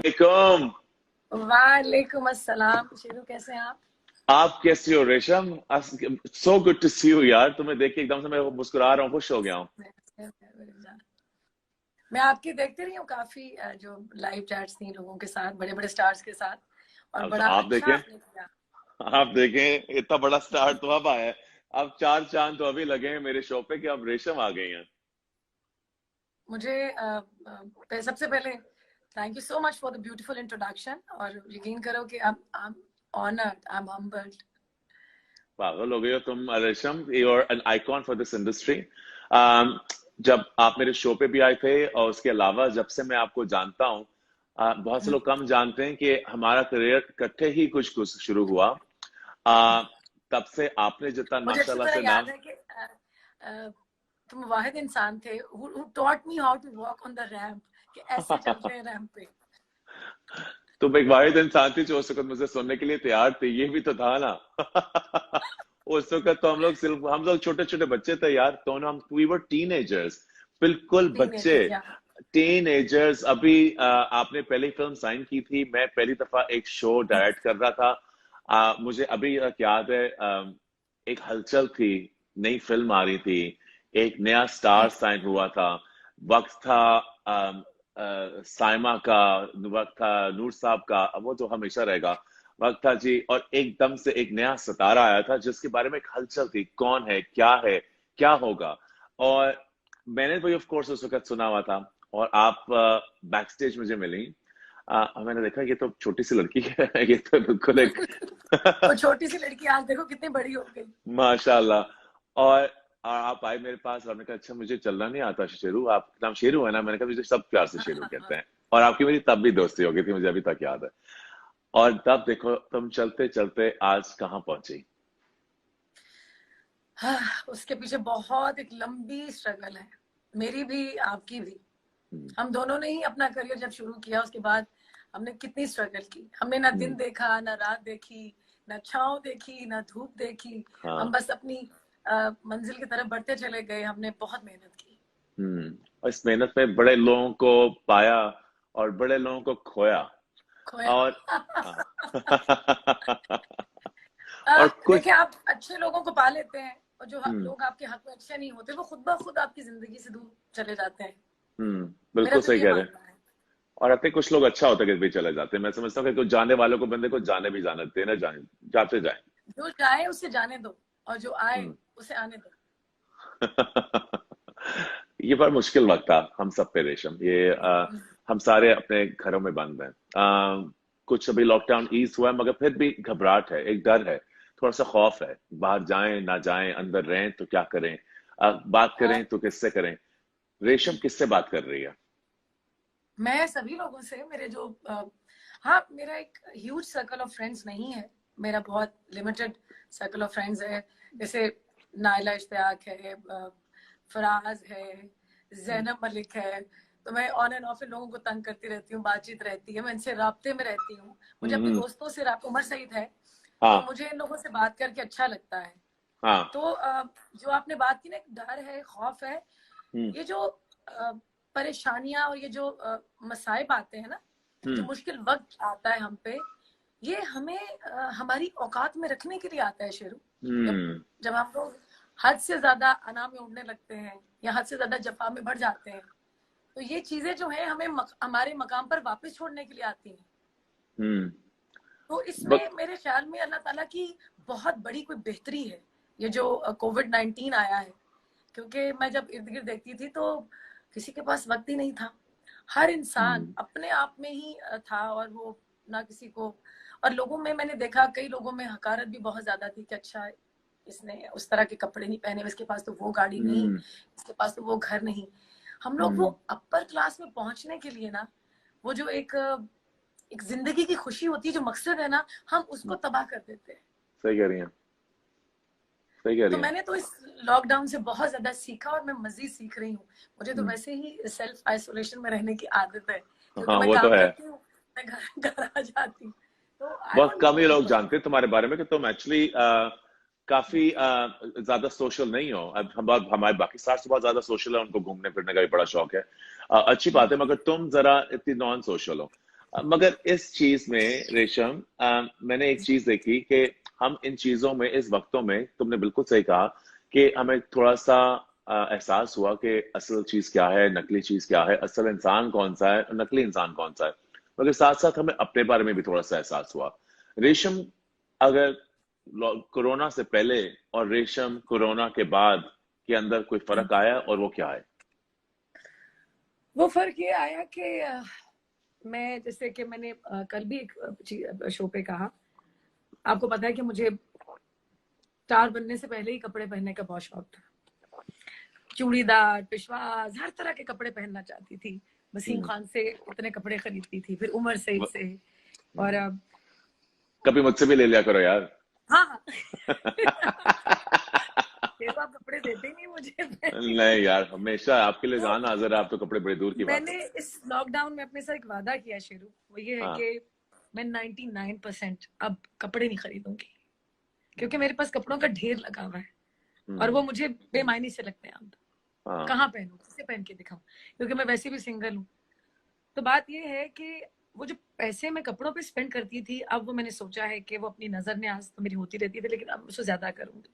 वालेकुम। वालेकुम अस्सलाम। शेरू कैसे हैं आप? आप कैसी हो Resham? So good to see you यार, तुम्हें देख के एकदम से मैं मुस्कुरा रहा हूँ, खुश हो गया हूँ। मैं आपकी देखती रही हूँ काफी जो लाइव चैट्स थी लोगों के साथ, बड़े बड़े स्टार्स के साथ, और अब बड़ा आप अच्छा देखें, आपने किया। आप देखें, इतना बड़ा स्टार तो अब आया है। अब चार चांद तो अभी लगे हैं मेरे शो पे कि अब रेशम आ गई हैं। मुझे सबसे पहले thank you so much for the beautiful introduction, और यकीन करो कि I'm honored, I'm humbled। पागल हो गई हो तुम Resham, you are an icon for this industry. जब आप मेरे शो पे भी आए थे और उसके अलावा जब से मैं आपको जानता हूँ, बहुत से लोग कम जानते हैं कि हमारा करियर इकट्ठे ही कुछ कुछ शुरू हुआ। आ, तब से आपने जितना मुझे अच्छी माशाल्लाह तरह से याद नाम। है कि तुम वाहिद इंसान थे who taught me how to walk on the ramp, कि ऐसे चलते हैं रैंप पे। तुम एक वाहिद इंसान थी जो उस वक्त मुझे सुनने के लिए तैयार थी, ये भी तो था ना। उस वक्त तो हम लोग छोटे छोटे बच्चे थे यार, तो हम वी वर टीनेजर्स, बिल्कुल बच्चे, टीनेजर्स, या टीनेजर्स। अभी आपने पहली फिल्म साइन की थी, मैं पहली दफा एक शो डायरेक्ट कर रहा था। मुझे अभी तक याद है, एक हलचल थी, नई फिल्म आ रही थी, एक नया स्टार साइन हुआ था। वक्त था साइमा का, वक्त था नूर साहब का, वो तो हमेशा रहेगा। वक्त था जी, और एकदम से एक नया सितारा आया था जिसके बारे में एक हलचल थी, कौन है, क्या होगा। और मैंने वही ऑफ कोर्स उस वक्त सुना हुआ था, और आप बैक स्टेज मुझे मिली। मैंने देखा ये तो छोटी सी लड़की है। ये तो बिल्कुल एक वो छोटी सी लड़की आज देखो कितनी बड़ी हो गई। माशाल्लाह। और आप आए मेरे पास और मैंने कहा अच्छा मुझे चलना नहीं आता शेरू, आपका नाम शेरू है ना? मैंने कहा मुझे सब प्यार से शेरू कहते हैं। और आपकी मेरी तब भी दोस्ती हो गई थी, मुझे अभी तक याद है। और तब देखो तुम चलते चलते आज कहाँ पहुंची। हाँ, उसके पीछे बहुत एक लंबी स्ट्रगल है, मेरी भी आपकी भी। हम दोनों ने ही अपना करियर जब शुरू किया उसके बाद हमने कितनी स्ट्रगल की। हमने ना दिन देखा, ना रात देखी, ना छांव देखी, ना धूप देखी। हम हाँ। बस अपनी मंजिल की तरफ बढ़ते चले गए। हमने बहुत मेहनत की। और इस मेहनत में बड़े लोगों को पाया और बड़े लोगों को खोया। खोया। और हाँ। और कुछ। देखिए, आप अच्छे लोगों को पा लेते हैं, और जो हम्म लोग आपके हक में अच्छे नहीं होते वो खुद ब खुद आपकी जिंदगी से दूर चले जाते हैं। मेरा बिल्कुल तो सही ये कह रहे हैं। मानना है। और आते कुछ लोग अच्छा होता है कि भी चले जाते हैं। मैं समझता हूँ कि कुछ जाने वालों को, बंदे को जाने भी जाने देना, जाने जाते जाए। जो जाए उसे जाने दो, और जो आए हम्म। उसे आने दो। ये बड़ा मुश्किल वक्त था हम सब पे रेशम। ये हम सारे अपने घरों में बंद हैं। कुछ अभी लॉकडाउन ईज हुआ है, मगर फिर भी घबराहट है, एक डर है, थोड़ा सा खौफ है। बाहर जाएं ना जाएं, अंदर रहें तो क्या करें, बात हाँ, करें तो किससे करें। रेशम किससे बात कर रही है? मैं सभी लोगों से, मेरे जो हाँ, मेरा एक ह्यूज सर्कल ऑफ फ्रेंड्स नहीं है। मेरा बहुत लिमिटेड सर्कल ऑफ फ्रेंड्स है। जैसे नाइला इश्तियाक है, फराज है, जैनब मलिक है। तो मैं ऑन एंड ऑफ इन लोगों को तंग करती रहती हूँ, बातचीत रहती है, मैं इनसे राब्ते में रहती हूँ। मुझे अपनी हम्म। दोस्तों से राब्ता, उमर सईद है, तो हाँ। मुझे इन लोगों से बात करके अच्छा लगता है। हाँ। तो जो आपने बात की ना, एक डर है, खौफ है। हम्म। ये जो परेशानियां और ये जो मसाइब आते हैं ना, जो हम्म। मुश्किल वक्त आता है हम पे, ये हमें हमारी औकात में रखने के लिए आता है शेरू। जब हम्म। जब हम लोग हद से ज्यादा अना में उड़ने लगते हैं या हद से ज्यादा जफा में बढ़ जाते हैं, तो ये चीजें जो है हमें हमारे मकाम पर वापस छोड़ने के लिए आती हैं। हम्म। तो बक इसमें मेरे ख्याल में अल्लाह ताला की बहुत बड़ी कोई बेहतरी है, ये जो कोविड-19 आया है। क्योंकि मैं जब इर्द गिर्द देखती थी तो किसी के पास वक्त ही नहीं था। हर इंसान हम्म। अपने आप में ही था, और वो ना किसी को, और लोगों में मैंने देखा कई लोगों में हकारत भी बहुत ज्यादा थी कि अच्छा, इसने उस तरह के कपड़े नहीं पहने, इसके पास तो वो गाड़ी नहीं, हम्म। इसके पास तो वो घर नहीं। हम लोग वो हम्म। अपर क्लास में पहुंचने के लिए ना, वो जो एक एक जिंदगी की खुशी होती है, जो मकसद है ना, हम उसको तबाह कर देते हैं। सही कह रही हैं, सही कह तो रही हैं। मैंने तो इस लॉकडाउन से बहुत ज्यादा सीखा, और मैं मजीद सीख रही हूँ। मुझे तो हम्म। वैसे ही सेल्फ आइसोलेशन में रहने की आदत है, क्योंकि हाँ मैं वो तो काम है। करती हूँ, मैं घर घर आ जाती हूँ, तो आई बहुत डोंट नो कम ही लोग पीपल। जानते हैं तुम्हारे बारे में कि तुम एक्चुअली काफी ज्यादा सोशल नहीं हो। अब हमारे बाकी साथ से बहुत ज्यादा सोशल है, उनको घूमने फिरने का भी बड़ा शौक है। अच्छी बात है, मगर तुम जरा इतनी नॉन सोशल हो। मगर इस चीज में रेशम, मैंने एक चीज देखी कि हम इन चीजों में, इस वक्तों में, तुमने बिल्कुल सही कहा कि हमें थोड़ा सा एहसास हुआ कि असल चीज क्या है, नकली चीज क्या है, असल इंसान कौन सा है, नकली इंसान कौन सा है। मगर साथ साथ हमें अपने बारे में भी थोड़ा सा एहसास हुआ। रेशम, अगर कोरोना से पहले और रेशम कोरोना के बाद के अंदर कोई फर्क आया, और वो क्या है? वो फर्क ये आया कि मैं, जैसे कि मैंने कल भी एक शो पे कहा, आपको पता है कि मुझे स्टार बनने से पहले ही कपड़े पहनने का बहुत शौक था। चूड़ीदार, पिशवाज, हर तरह के कपड़े पहनना चाहती थी। वसीम खान से इतने कपड़े खरीदती थी, फिर उमर सईद से, और कभी मुझसे भी ले लिया करो यार। हाँ ये तो आप कपड़े देते ही नहीं मुझे। नहीं यार, हमेशा आपके लिए जान हाजिर है, आप तो कपड़े बड़ी दूर की बात मैंने है। इस लॉकडाउन में अपने साथ एक वादा किया शेरू, वो ये है हाँ। कि मैं 99% अब कपड़े नहीं खरीदूंगी, क्योंकि मेरे पास कपड़ों का ढेर लगा हुआ है और वो मुझे बेमायने से लगते हैं। अब हाँ। कहाँ पहनूं, किसे पहन के दिखाऊं, क्योंकि मैं वैसे भी सिंगल हूँ। तो बात ये है कि वो जो पैसे मैं कपड़ों पे स्पेंड करती थी, अब वो मैंने सोचा है कि वो अपनी नजर न्याज तो मेरी होती रहती थी, लेकिन अब उससे ज्यादा करूंगी।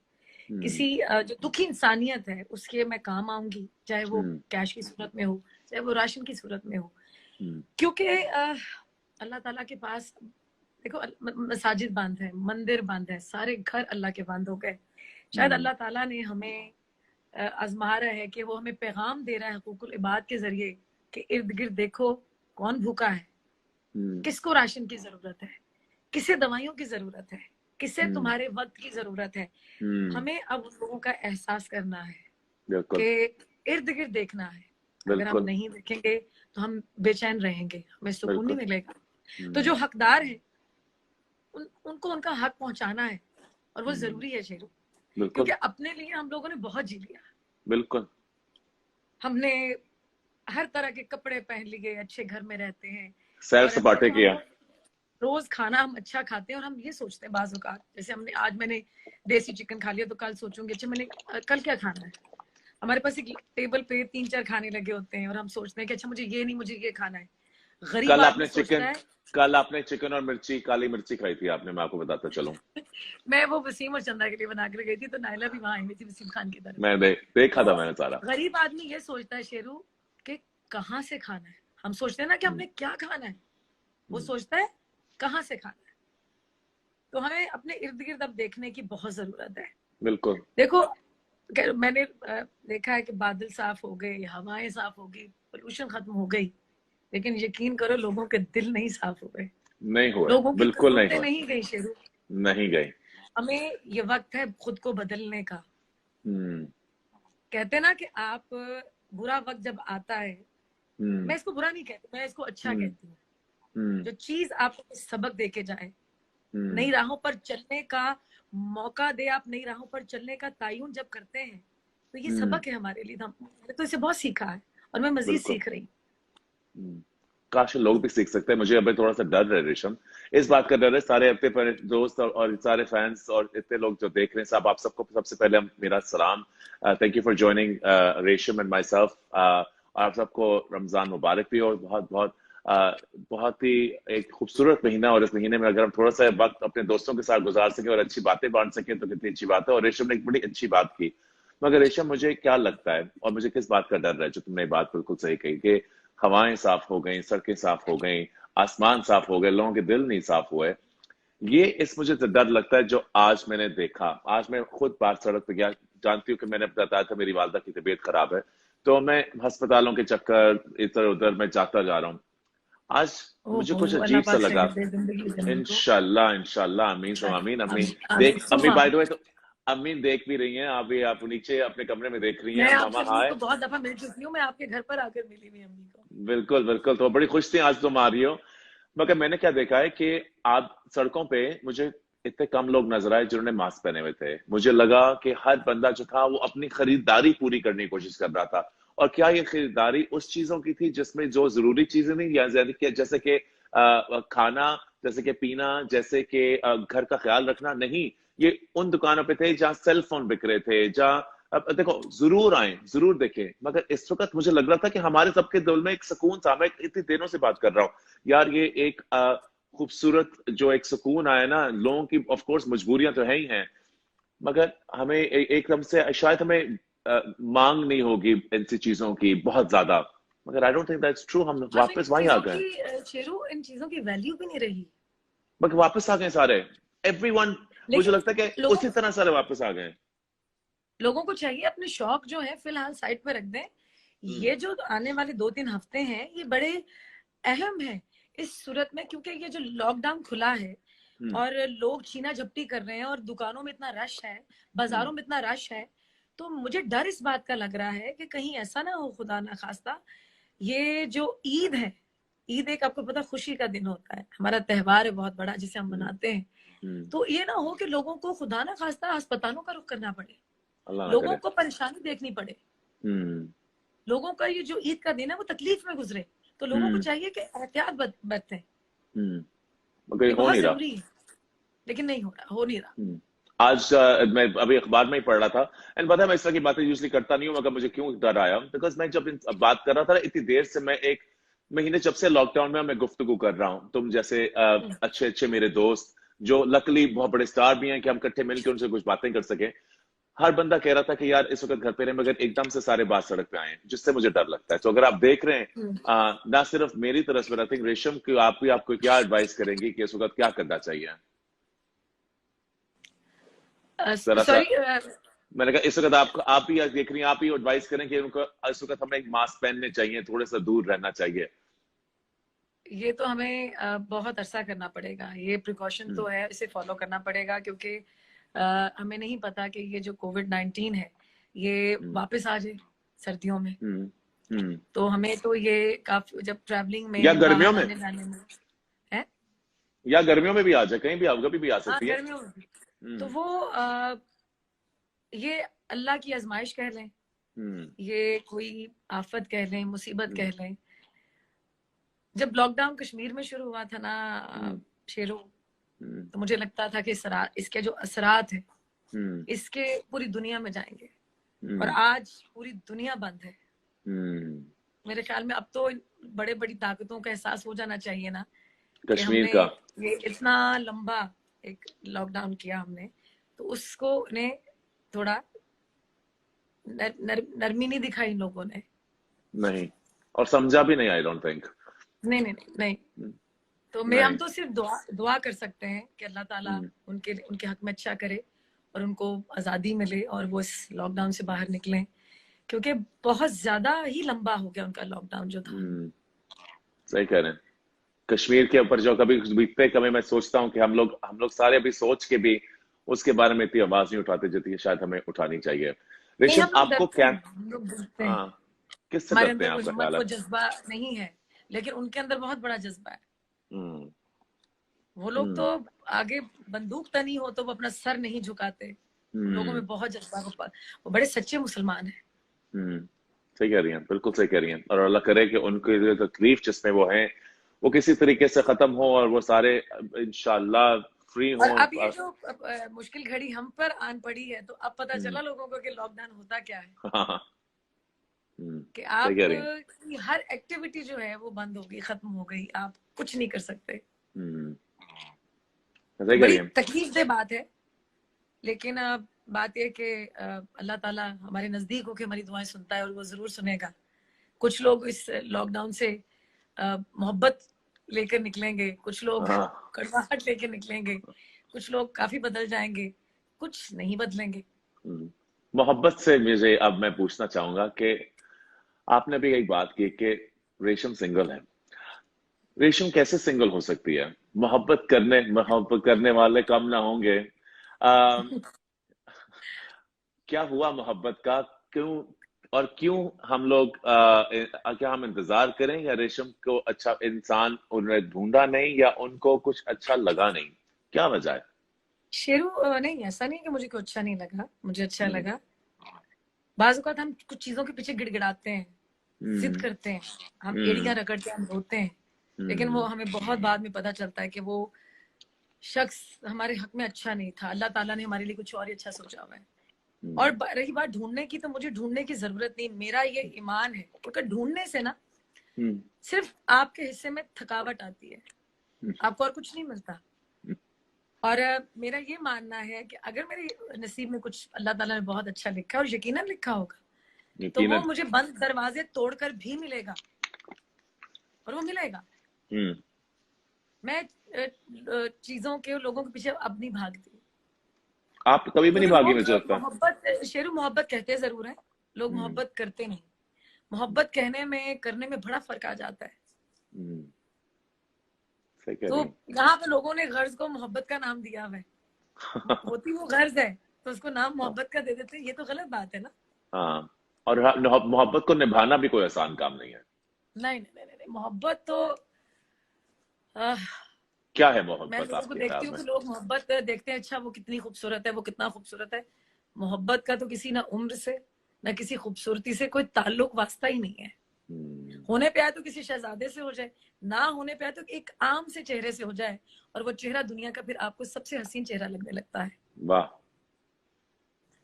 किसी जो दुखी इंसानियत है उसके मैं काम आऊंगी, चाहे वो कैश की सूरत में हो, चाहे वो राशन की सूरत में हो। क्योंकि अल्लाह ताला के पास देखो, मसाजिद बंद है, मंदिर बंद है, सारे घर अल्लाह के बंद हो गए। शायद अल्लाह ताला ने हमें आजमा रहा है कि वो हमें पैगाम दे रहा है हुकूकुल इबाद के जरिए कि इर्द गिर्द देखो कौन भूखा है, किसको राशन की जरूरत है, किसे दवाइयों की जरूरत है, किसे तुम्हारे वक्त की जरूरत है। हमें अब उन लोगों का एहसास करना है कि इर्द गिर्द देखना है। अगर हम नहीं देखेंगे तो हम बेचैन रहेंगे, हमें सुकून नहीं मिलेगा। तो जो हकदार है उनको उनका हक पहुंचाना है, और वो जरूरी है शेरू, क्योंकि अपने लिए हम लोगों ने बहुत जी लिया। बिल्कुल। हमने हर तरह के कपड़े पहन लिए, अच्छे घर में रहते हैं, सैर सपाटे किया, रोज खाना हम अच्छा खाते हैं, और हम ये सोचते हैं बाज़ औक़ात, जैसे हमने आज मैंने देसी चिकन खा लिया तो कल सोचूंगी अच्छा मैंने कल क्या खाना है। हमारे पास एक टेबल पे 3-4 खाने लगे होते हैं और हम सोचते हैं कि अच्छा मुझे ये नहीं, मुझे ये खाना है। गरीब आदमी सोचता है। कल आपने चिकन और मिर्ची, काली मिर्ची खाई थी आपने, मैं आपको बताता चलूं। मैं वो वसीम और चंदा के लिए बना कर गई थी, तो नाइला भी वहां आई थी वसीम खान की तरफ। मैं देखा था मैंने सारा। गरीब आदमी ये सोचता है शेरू कि कहाँ से खाना है। हम सोचते हैं ना कि हमने क्या खाना है, वो सोचता है कहाँ से खाना है। तो हमें अपने इर्द गिर्द अब देखने की बहुत जरूरत है। बिल्कुल। देखो, मैंने देखा है कि बादल साफ हो गए, हवाएं साफ हो गई, पोल्यूशन खत्म हो गई, लेकिन यकीन करो लोगों के दिल नहीं साफ हो गए, नहीं हुए, लोगों की बिल्कुल नहीं गई शेरू, नहीं गई। हमें ये वक्त है खुद को बदलने का। कहते ना कि आप, बुरा वक्त जब आता है, मैं इसको बुरा नहीं कहती, मैं इसको अच्छा कहती हूँ। जो चीज आपको सबक दे के जाए, नई राहों पर चलने का मौका दे, आप नई राहों पर चलने का तायुन जब करते हैं, तो ये सबक है हमारे लिए। मैंने तो इसे बहुत सीखा है और मैं मजीद सीख रही हूँ। काश लोग भी सीख सकते हैं। मुझे अभी थोड़ा सा डर है रेशम, इस बात का डर है। सारे अपने दोस्त और सारे फैंस और इतने लोग जो देख रहे हैं, सब आप सबको सबसे पहले मेरा सलाम। थैंक यू फॉर ज्वाइनिंग रेशम एंड माई सेल्फ। और आप सबको रमजान मुबारक भी, और बहुत बहुत बहुत ही एक खूबसूरत महीना। और इस महीने में अगर हम थोड़ा सा वक्त अपने दोस्तों के साथ गुजार सके और अच्छी बातें बांट सके तो कितनी अच्छी बात है। और रेशम ने एक बड़ी अच्छी बात की। मगर रेशम, मुझे क्या लगता है और मुझे किस बात का डर है, जो तुमने बात बिल्कुल सही कही कि हवाएं साफ हो गई, सड़कें साफ हो गई, आसमान साफ हो गए, लोगों के दिल नहीं साफ हुए। ये इस मुझे डर लगता है जो आज मैंने देखा। आज मैं खुद बाहर सड़क पे गया, जानती हूँ कि मैंने बताया था मेरी वालदा की तबीयत खराब है, तो मैं अस्पतालों के चक्कर इधर उधर मैं जाता जा रहा हूँ। आज मुझे कुछ अजीब सा लगा। इंशाल्लाह इंशाल्लाह, आमीन तो आमीन। अम्मी बाय द वे, तो अम्मी देख भी रही हैं, आप नीचे अपने कमरे में देख रही हैं। मामा हाय, तो बहुत दफा मिल चुकी हूँ, मैं आपके घर पर आकर मिली हुई अम्मी को। बिल्कुल बिल्कुल, तो बड़ी खुश थी आज तुम आ रही हो। मगर मैंने क्या देखा है कि आप सड़कों पे मुझे इतने कम लोग नजर आए जिन्होंने मास्क पहने हुए थे। मुझे लगा कि हर बंदा जो था वो अपनी खरीदारी पूरी करने की कोशिश कर रहा था। और क्या ये खरीदारी उस चीजों की थी जिसमें जो जरूरी चीजें नहीं, या जैसे कि खाना, जैसे कि पीना, जैसे कि घर का ख्याल रखना नहीं। ये उन दुकानों पे थे जहाँ सेल फोन बिक रहे थे, जहाँ अब देखो, जरूर आए, जरूर देखें, मगर इस वक्त मुझे लग रहा था कि हमारे सबके दिल में एक सुकून था। मैं इतनी देरों से बात कर रहा हूँ यार, ये एक खूबसूरत जो एक सुकून आया ना, लोगों की ऑफ कोर्स मजबूरियां तो है ही हैं, मगर हमें एकदम से शायद हमें मांग नहीं होगी ऐसी चीजों की बहुत ज्यादा, मगर I don't think that's true. हम हाँ, तो वापस इन वहीं आ चीजों गए, की शेरू, इन चीजों की वैल्यू भी नहीं रही। मगर वापस आ गए सारे, एवरीवन। मुझे लेकिन लगता है कि लोगों उसी तरह सारे वापस आ गए। लोगों को चाहिए अपने शौक जो है फिलहाल साइड पे रख दें। हम्म। ये जो आने वाले 2-3 हफ्ते हैं ये बड़े अहम है इस सूरत में, क्योंकि ये जो लॉकडाउन खुला है हम्म। और लोग छीना झपटी कर रहे हैं और दुकानों में इतना रश है, हम्म। बाजारों में इतना रश है, तो मुझे डर इस बात का लग रहा है कि कहीं ऐसा ना हो, खुदा ना खास्ता, ये जो ईद है, ईद एक आपको पता खुशी का दिन होता है, हमारा त्योहार है बहुत बड़ा जिसे हम हम्म। मनाते हैं, हम्म। तो ये ना हो कि लोगों को खुदा ना खास्ता अस्पतालों का रुख करना पड़े, अल्लाह ना लोगों करे। को परेशानी देखनी पड़े, हम्म। लोगों का ये जो ईद का दिन है वो तकलीफ में गुजरे, तो लोगों को हम्म। चाहिए कि एहतियात बरतें। हम्म। मगर ये हो बहुत नहीं रहा। जरूरी है, लेकिन नहीं हो रहा, हो नहीं रहा। आज मैं अभी अखबार में ही पढ़ रहा था, एंड पता है मैं इस तरह की बातें यूजली करता नहीं हूँ, मगर मुझे क्यों डर आया, बिकॉज मैं जब बात कर रहा था ना, इतनी देर से, मैं एक महीने जब से लॉकडाउन में मैं गुफ्तगू कर रहा हूँ, तुम जैसे अच्छे अच्छे मेरे दोस्त जो लकली बहुत बड़े स्टार भी हैं कि हम इकट्ठे मिलकर उनसे कुछ बातें कर सके, हर बंदा कह रहा था कि यार इस वक्त घर पे रहे, मगर एकदम से सारे बात सड़क पे आए हैं, जिससे मुझे डर लगता है। तो अगर आप देख रहे हैं, हम्म। ना सिर्फ मेरी तरफ से, आई थिंक रेशम की आप भी, आपको क्या एडवाइस करेंगी कि इस वक्त क्या करना चाहिए? जरा सा, सॉरी, मैंने कहा इस वक्त आप ही देख रही हैं, आप ही एडवाइस करें कि उनको इस वक्त हमें एक मास्क पहनने चाहिए, थोड़ा सा दूर रहना चाहिए। ये तो हमें बहुत अरसा करना पड़ेगा, ये प्रिकॉशन हम्म। तो है, इसे फॉलो करना पड़ेगा, क्योंकि हमें नहीं पता कि ये जो कोविड-19 है ये हम्म। वापस आ जाए सर्दियों में, हम्म। हम्म। तो हमें तो ये काफी, जब ट्रैवलिंग या में गर्मियों बाहर में, आने जाने में है। या गर्मियों में भी आ जाए, कहीं भी कभी भी आ हाँ, सकती है। गर्मियों में भी। तो हम्म। वो ये अल्लाह की आजमाइश कह लें, हम्म। ये कोई आफत कह लें, मुसीबत हम्म। कह लें। जब लॉकडाउन कश्मीर में शुरू हुआ था ना हम्म। शेरू, हम्म। तो मुझे लगता था कि इसके जो असरात है हम्म। इसके पूरी दुनिया में जाएंगे, और हम्म। आज पूरी दुनिया बंद है। हम्म। मेरे ख्याल में अब तो बड़े बड़ी ताकतों का एहसास हो जाना चाहिए ना कि कश्मीर हमने का। ये इतना लंबा एक लॉकडाउन किया हमने, तो उसको ने थोड़ा नरमी नहीं दिखाई इन लोगों ने। नहीं, और समझा भी नहीं, आई डोंट थिंक। नहीं नहीं नहीं नहीं, तो मैं, हम नहीं। तो सिर्फ दुआ दुआ कर सकते हैं कि अल्लाह ताला हम्म। उनके उनके हक में अच्छा करे और उनको आज़ादी मिले और वो इस लॉकडाउन से बाहर निकलें, क्योंकि बहुत ज्यादा ही लंबा हो गया उनका लॉकडाउन जो था। हम्म। सही कह रहे हैं। कश्मीर के ऊपर जो कभी बीतते, कभी मैं सोचता हूँ कि हम लोग सारे अभी सोच के भी उसके बारे में इतनी आवाज नहीं उठाते जितनी शायद हमें उठानी चाहिए। नहीं, ऋषभ, हम लोग आपको डरते क्या, हैं, हम लोग डरते हैं, हाँ, किससे हमारे डरते अंदर हैं वो आपका हिम्मत ख्याल है? वो जज्बा नहीं है, लेकिन उनके अंदर बहुत बड़ा जज्बा है। हम्म। वो लोग तो हम्म। आगे बंदूक तनी हो तो वो अपना सर नहीं झुकाते, उन लोगों हम्म। में बहुत जज्बा है, वो बड़े सच्चे मुसलमान है। हम्म। सही कह रही हैं, बिल्कुल सही कह रही हैं, और अल्लाह करे कि उनकी जो तकलीफ जिसमें वो हैं, वो किसी तरीके से खत्म हो और वो सारे इंशाल्लाह फ्री और हो। अब ये जो मुश्किल घड़ी हम पर आन पड़ी है, तो अब पता हम्म। चला लोगों को कि लॉकडाउन होता क्या है, हाँ हाँ। कि सही आप कह रही हैं। की हर एक्टिविटी जो है वो बंद हो गई, खत्म हो गई, आप कुछ नहीं कर सकते। हम्म। तो सही कह रही बड़ी हैं। तकलीफ दह बात है, लेकिन बात यह कि अल्लाह ताला हमारे नजदीक होकर हमारी दुआएं सुनता है और वो जरूर सुनेगा। कुछ लोग इस लॉकडाउन से मोहब्बत लेकर निकलेंगे, कुछ लोग हाँ। कड़वाहट लेकर निकलेंगे, कुछ लोग काफी बदल जाएंगे, कुछ नहीं बदलेंगे। मोहब्बत से मुझे अब मैं पूछना चाहूंगा कि आपने भी एक बात की कि रेशम सिंगल है। रेशम कैसे सिंगल हो सकती है? मोहब्बत करने वाले कम ना होंगे? आ, क्या हुआ मोहब्बत का? क्यों, और क्यों हम लोग क्या हम इंतजार करें, या रेशम को अच्छा इंसान उन्हें ढूंढा नहीं, या उनको कुछ अच्छा लगा नहीं? क्या वजह है? शेरू, नहीं, ऐसा नहीं कि मुझे कुछ अच्छा नहीं लगा, मुझे अच्छा हम्म। लगा। बाज औक़ात हम कुछ चीजों के पीछे गिड़गिड़ाते हैं, जिद हम्म। करते हैं, हम हम्म। एड़ियां रगड़ते हैं, हम रोते हैं, लेकिन वो हम्म। हमें बहुत बाद में पता चलता है कि वो शख्स हमारे हक में अच्छा नहीं था, अल्लाह ताला ने हमारे लिए कुछ और ही अच्छा सोचा हुआ है। और रही बात ढूंढने की, तो मुझे ढूंढने की जरूरत नहीं। मेरा ये ईमान है, क्योंकि ढूंढने से ना सिर्फ आपके हिस्से में थकावट आती है, आपको और कुछ नहीं मिलता। और मेरा ये मानना है कि अगर मेरे नसीब में कुछ अल्लाह ताला ने बहुत अच्छा लिखा है, और यकीनन लिखा होगा, तो वो मुझे बंद दरवाजे तोड़कर भी मिलेगा, और वो मिलेगा। मैं चीजों के, लोगों के पीछे अब नहीं भागती। आप कभी भी नहीं भागी मुझे लगता। मोहब्बत, शेरू, मोहब्बत कहते जरूर है लोग, मोहब्बत करते नहीं। मोहब्बत कहने में करने में बड़ा फर्क आ जाता है। तो यहाँ पे लोगों ने गर्ज को मोहब्बत का नाम दिया हुआ है। होती वो गर्ज है तो उसको नाम मोहब्बत का दे देते, ये तो गलत बात है ना। हाँ, और मोहब्बत को निभाना भी कोई आसान काम नहीं है। नहीं नहीं नहीं नहीं, मोहब्बत तो क्या है मोहब्बत? मैं लोगों को देखती हूँ कि लोग मोहब्बत देखते हैं, अच्छा वो कितनी खूबसूरत है, वो कितना खूबसूरत है। मोहब्बत का तो किसी ना उम्र से, ना किसी खूबसूरती से कोई ताल्लुक वास्ता ही नहीं है। होने पे आए तो किसी शहजादे से हो जाए, ना होने पे आए तो एक आम से चेहरे से हो जाए, और वो चेहरा दुनिया का फिर आपको सबसे हसीन चेहरा लगने लगता है। वाह,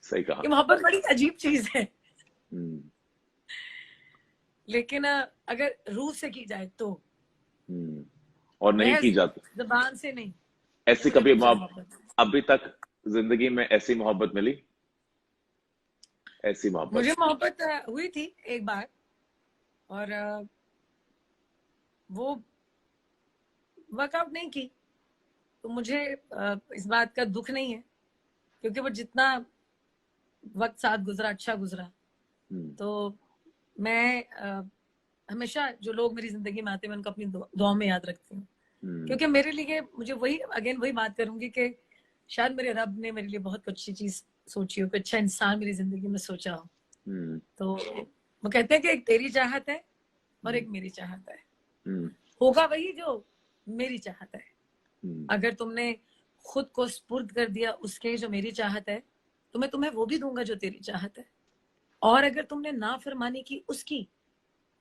सही कहा। ये मोहब्बत बड़ी अजीब चीज है। लेकिन अगर रूह से की जाए तो, और नहीं की जाती, जबान से नहीं। ऐसी कभी अभी तक जिंदगी में ऐसी मोहब्बत मिली? ऐसी मोहब्बत मुझे मोहब्बत हुई थी एक बार, और वो वर्कआउट नहीं की, तो मुझे इस बात का दुख नहीं है, क्योंकि वो जितना वक्त साथ गुजरा, अच्छा गुजरा। तो मैं हमेशा जो लोग मेरी जिंदगी में आते हैं, मैं उनको अपनी दुआ में याद रखती हूँ। क्योंकि मेरे लिए, मुझे वही बात करूंगी कि शायद मेरे रब ने मेरे लिए बहुत अच्छी चीज सोची हो, कोई अच्छा इंसान मेरी जिंदगी में सोचा हो। तो वो कहते हैं कि एक तेरी चाहत है और एक मेरी चाहत है। होगा वही जो मेरी चाहत है। अगर तुमने खुद को स्पुर्द कर दिया उसके जो मेरी चाहत है, तो मैं तुम्हें वो भी दूंगा जो तेरी चाहत है। और अगर तुमने नाफरमानी की उसकी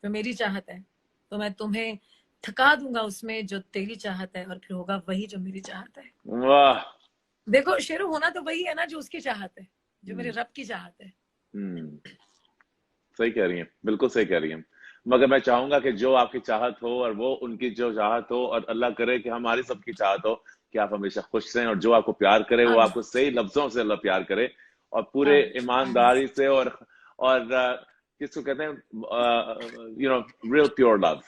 जो मेरी चाहत है, तो मैं तुम्हें थका दूंगा उसमें जो तेरी चाहत है, और फिर होगा वही जो मेरी चाहत है। वाह, देखो शेरू, होना तो वही है ना जो उसकी चाहत है, जो मेरे रब की चाहत है। सही कह रही हैं, बिल्कुल सही कह रही हैं। मगर मैं चाहूंगा कि जो आपकी चाहत हो और वो उनकी जो चाहत हो, और अल्लाह करे कि हमारी सबकी चाहत हो कि आप हमेशा खुश रहें, और जो आपको प्यार करे वो आपको सही लफ्जों से अल्लाह प्यार करे, और पूरे ईमानदारी से, और किसको कहते हैं, रियल प्योर लव।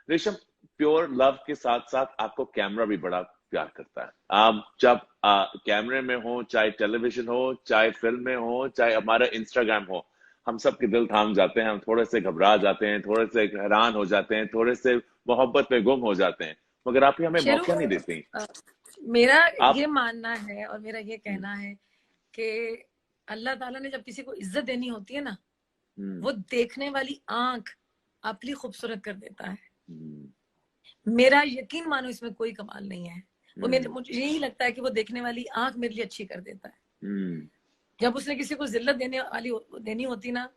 रेशम, प्योर लव के साथ साथ आपको कैमरा भी बड़ा प्यार करता है। आप जब कैमरे में हो, चाहे टेलीविजन हो, चाहे फिल्म में हो, चाहे हमारा इंस्टाग्राम हो, हम सब के दिल थाम जाते हैं, हम थोड़े से घबरा जाते हैं, थोड़े से हैरान हो जाते हैं, थोड़े से मोहब्बत में गुम हो जाते हैं, मगर आप ही हमें मौका नहीं देती। मेरा ये मानना है और मेरा ये कहना है कि अल्लाह ताला ने जब किसी को इज्जत देनी होती है ना, वो देखने वाली आंख आपके लिए खूबसूरत कर देता है। मेरा यकीन मानो, इसमें कोई कमाल नहीं है। वो मुझे यही लगता है कि वो देखने वाली आंख मेरे लिए अच्छी कर देता है। जब उसने किसी को जिल्लत देनी होती ना,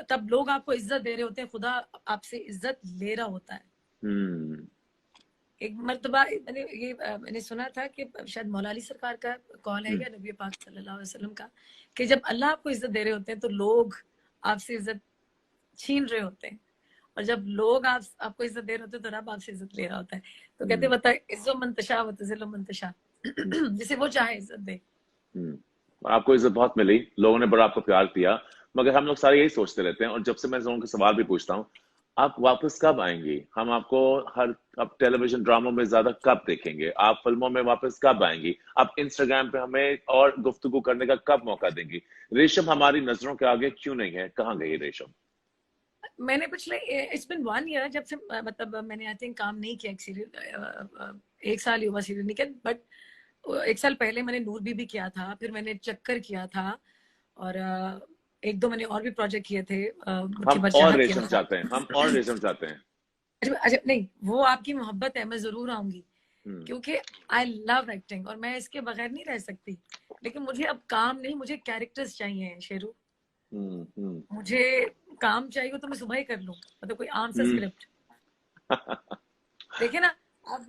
तब लोग आपको इज्जत दे रहे होते हैं, खुदा आपसे इज्जत ले रहा होता है। एक मर्तबा मैंने सुना था कि शायद मौला अली सरकार का कौल है या नबी पाक सल्लल्लाहु अलैहि वसल्लम का, कि जब अल्लाह आपको इज्जत दे रहे होते हैं तो लोग आपसे इज्जत छीन रहे होते हैं, और जब लोग आपको इज्जत दे रहे होते हैं तो रब आपसे इज्जत ले रहा होता है। तो कहते बता इज्जो मंतशा व तज़िल्लु मंतशा, जिसे वो चाहे इज्जत दे। आपको इज्जत बहुत मिली, लोगों ने बड़ा आपको प्यार किया, मगर हम लोग सारे यही सोचते रहते हैं, और जब से मैं लोगों के सवाल भी पूछता हूँ, आप वापस कब आएंगी? हम आपको अब टेलीविजन ड्रामों में ज्यादा कब देखेंगे? आप फिल्मों में वापस कब आएंगी? आप इंस्टाग्राम पे हमें और गुफ्तगू करने का कब मौका देंगी? रेशम हमारी नजरों के आगे क्यों नहीं है? कहाँ गई रेशम? मैंने पिछले इट्स बिन 1 ईयर जब से मतलब मैंने आई थिंक काम नहीं किया एक सीरियल, 1 साल ही हुआ सीरियल नहीं किया, बट 1 साल पहले मैंने नूर बीबी किया था, फिर मैंने चक्कर किया था, और 1-2 मैंने और भी प्रोजेक्ट किए थे। हम और रेशम चाहते हैं, हम और रेशम चाहते हैं। अच्छा नहीं, वो आपकी मोहब्बत है, मैं जरूर आऊंगी, क्योंकि आई लव एक्टिंग और मैं इसके बगैर नहीं रह सकती। लेकिन मुझे अब काम नहीं, मुझे कैरेक्टर्स चाहिए शेरू। मुझे काम चाहिए तो मैं सुबह ही कर लूं, मतलब कोई आम सा स्क्रिप्ट। देखिए ना, अब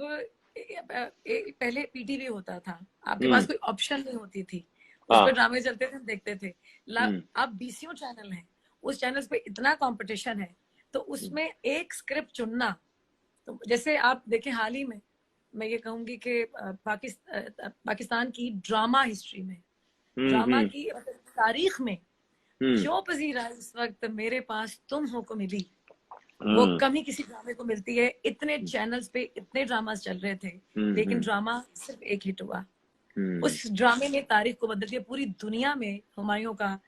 पहले पीटीवी होता था, आपके पास कोई ऑप्शन नहीं होती थी, उस हाँ। पर ड्रामे चलते थे, हम देखते थे। हम्म। अब बीसियों चैनल हैं, उस चैनल्स पे इतना कंपटीशन है, तो उसमें एक स्क्रिप्ट चुनना, तो जैसे आप देखें हाल ही में, मैं ये कहूंगी कि पाकिस्तान की ड्रामा हिस्ट्री में, ड्रामा हम्म। की तारीख में हम्म। जो पजीरा इस वक्त मेरे पास तुम हो को मिली, वो हम्म। कम ही किसी ड्रामे को मिलती है। इतने चैनल्स पे इतने ड्रामास चल रहे थे, लेकिन हम्म। ड्रामा सिर्फ एक हिट हुआ। हम्म। उस ड्रामे ने तारीख को बदल दिया। पूरी दुनिया में हुमायूं का